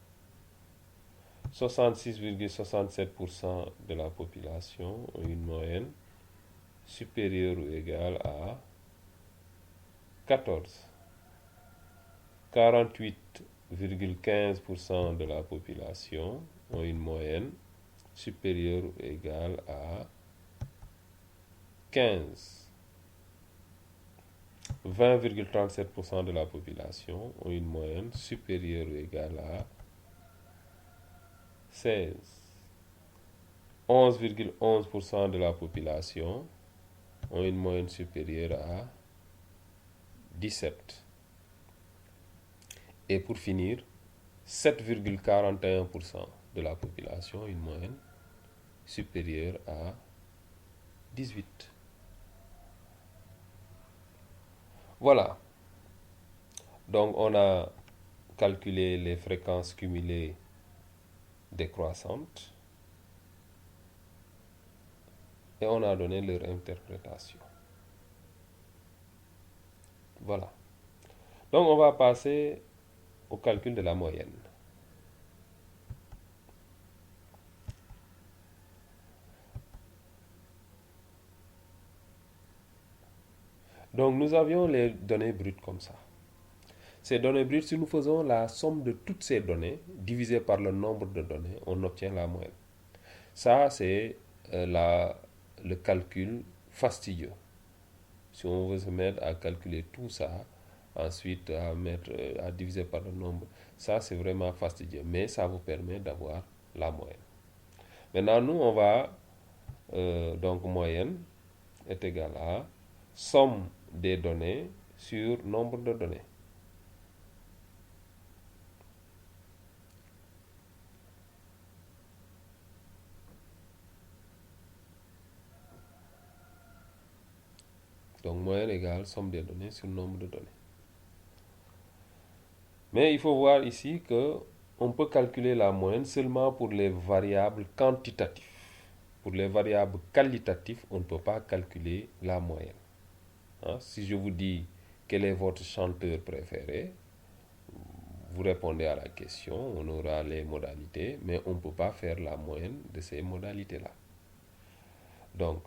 66,67% de la population ont une moyenne supérieure ou égale à 14. 48,15% de la population ont une moyenne supérieure ou égale à 15. 20,37% de la population ont une moyenne supérieure ou égale à 16. 11,11% de la population ont une moyenne supérieure à 17. Et pour finir, 7,41% de la population ont une moyenne supérieure à 18. Voilà. Donc on a calculé les fréquences cumulées décroissantes et on a donné leur interprétation. Voilà. Donc on va passer au calcul de la moyenne. Donc nous avions les données brutes comme ça. Ces données brutes, si nous faisons la somme de toutes ces données divisée par le nombre de données, on obtient la moyenne. Ça, c'est le calcul fastidieux. Si on veut se mettre à calculer tout ça, ensuite à diviser par le nombre, ça c'est vraiment fastidieux, mais ça vous permet d'avoir la moyenne. Maintenant, nous, on va, donc moyenne est égale à somme des données sur nombre de données. Donc moyenne égale somme des données sur nombre de données. Mais il faut voir ici que on peut calculer la moyenne seulement pour les variables quantitatives. Pour les variables qualitatives, on ne peut pas calculer la moyenne. Hein? Si je vous dis quel est votre chanteur préféré, vous répondez à la question, on aura les modalités, mais on ne peut pas faire la moyenne de ces modalités-là. Donc,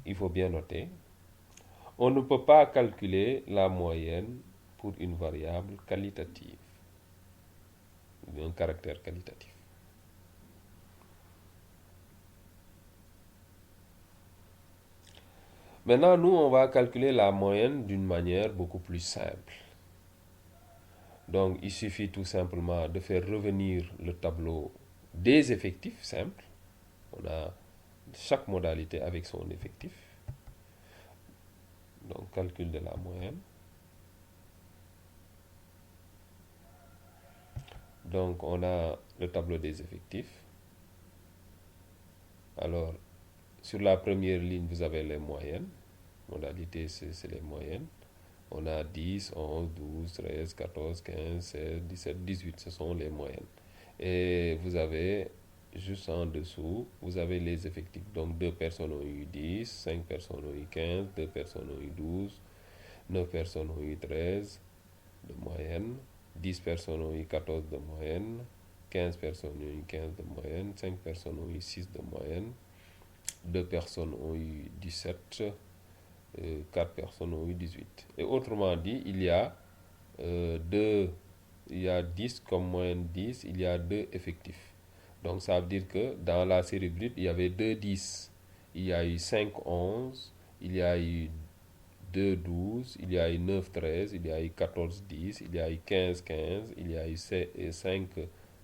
il faut bien noter, on ne peut pas calculer la moyenne pour une variable qualitative, un caractère qualitatif. Maintenant, nous, on va calculer la moyenne d'une manière beaucoup plus simple. Donc, il suffit tout simplement de faire revenir le tableau des effectifs simples. On a chaque modalité avec son effectif. Donc, calcul de la moyenne. Donc, on a le tableau des effectifs. Alors, sur la première ligne, vous avez les moyennes. Modalité, c'est les moyennes. On a 10, 11, 12, 13, 14, 15, 16, 17, 18. Ce sont les moyennes. Et vous avez juste en dessous, vous avez les effectifs. Donc 2 personnes ont eu 10, 5 personnes ont eu 15, 2 personnes ont eu 12, 9 personnes ont eu 13 de moyenne, 10 personnes ont eu 14 de moyenne, 15 personnes ont eu 15 de moyenne, 5 personnes ont eu 6 de moyenne, 2 personnes ont eu 17, 4 personnes ont eu 18. Et autrement dit, il y a 10 comme moyenne 10, il y a 2 effectifs. Donc ça veut dire que dans la série brute, il y avait 2 10, il y a eu 5 11, il y a eu 2 12, il y a eu 9 13, il y a eu 14 10, il y a eu 15 15, il y a eu 5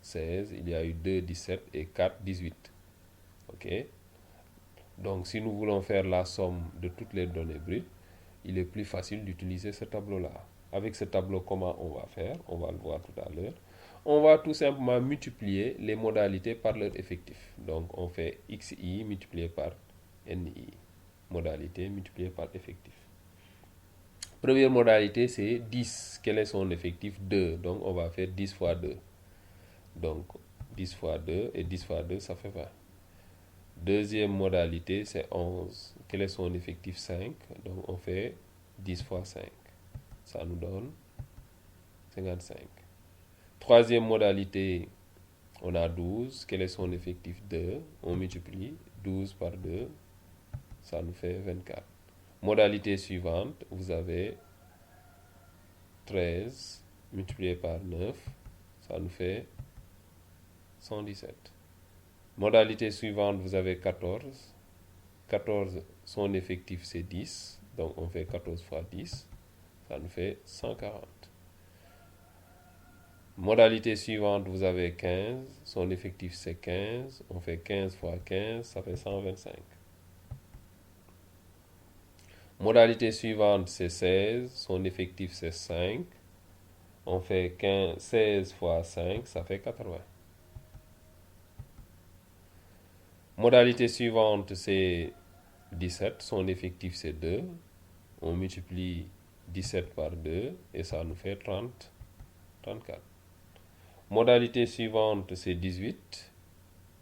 16, il y a eu 2 17 et 4 18. OK? Donc si nous voulons faire la somme de toutes les données brutes, il est plus facile d'utiliser ce tableau-là. Avec ce tableau, comment on va faire? On va le voir tout à l'heure. On va tout simplement multiplier les modalités par leur effectif. Donc on fait xi multiplié par ni. Modalité multipliée par effectif. Première modalité, c'est 10. Quel est son effectif? 2. Donc on va faire 10 fois 2. Donc 10 fois 2 et 10 fois 2, ça fait 20. Deuxième modalité, c'est 11. Quel est son effectif? 5. Donc on fait 10 fois 5. Ça nous donne 55. Troisième modalité, on a 12. Quel est son effectif? 2. On multiplie 12 par 2. Ça nous fait 24. Modalité suivante, vous avez 13 multiplié par 9. Ça nous fait 117. Modalité suivante, vous avez 14. 14, son effectif c'est 10. Donc on fait 14 fois 10. Ça nous fait 140. Modalité suivante, vous avez 15. Son effectif c'est 15. On fait 15 fois 15, ça fait 125. Modalité suivante, c'est 16. Son effectif c'est 5. On fait 16 fois 5, ça fait 80. Modalité suivante, c'est 17. Son effectif c'est 2. On multiplie 17 par 2 et ça nous fait 34. Modalité suivante, c'est 18.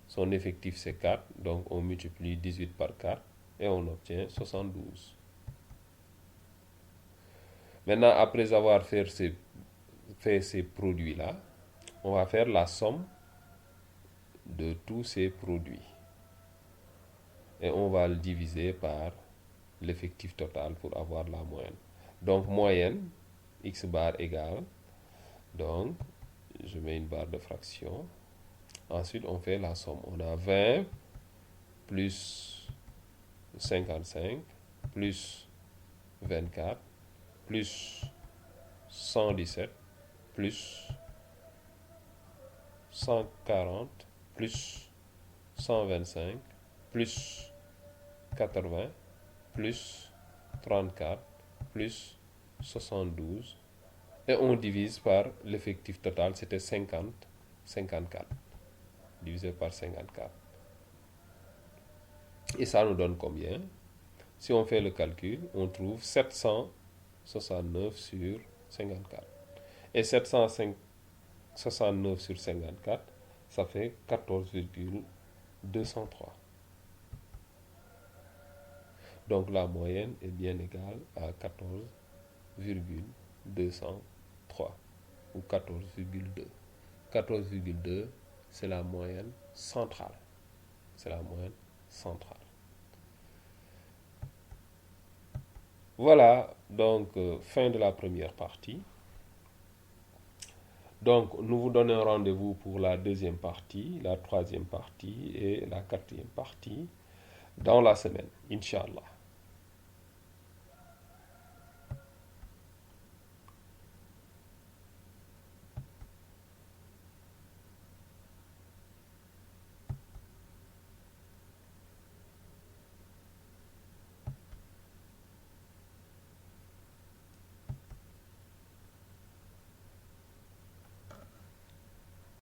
Son effectif, c'est 4. Donc, on multiplie 18 par 4 et on obtient 72. Maintenant, après avoir fait ces produits-là, on va faire la somme de tous ces produits. Et on va le diviser par l'effectif total pour avoir la moyenne. Donc, moyenne, x bar égale, donc, je mets une barre de fraction. Ensuite, on fait la somme. On a 20 plus 55 plus 24 plus 117 plus 140 plus 125 plus 80 plus 34 plus 72 et on divise par l'effectif total, c'était 54 divisé par 54. Et ça nous donne combien? Si on fait le calcul, on trouve 769 sur 54. Et 769 sur 54, ça fait 14,203. Donc la moyenne est bien égale à 14,203 ou 14,2. 14,2, c'est la moyenne centrale. C'est la moyenne centrale. Voilà, donc fin de la première partie. Donc nous vous donnons rendez-vous pour la deuxième partie, la troisième partie et la quatrième partie dans la semaine, Inch'Allah.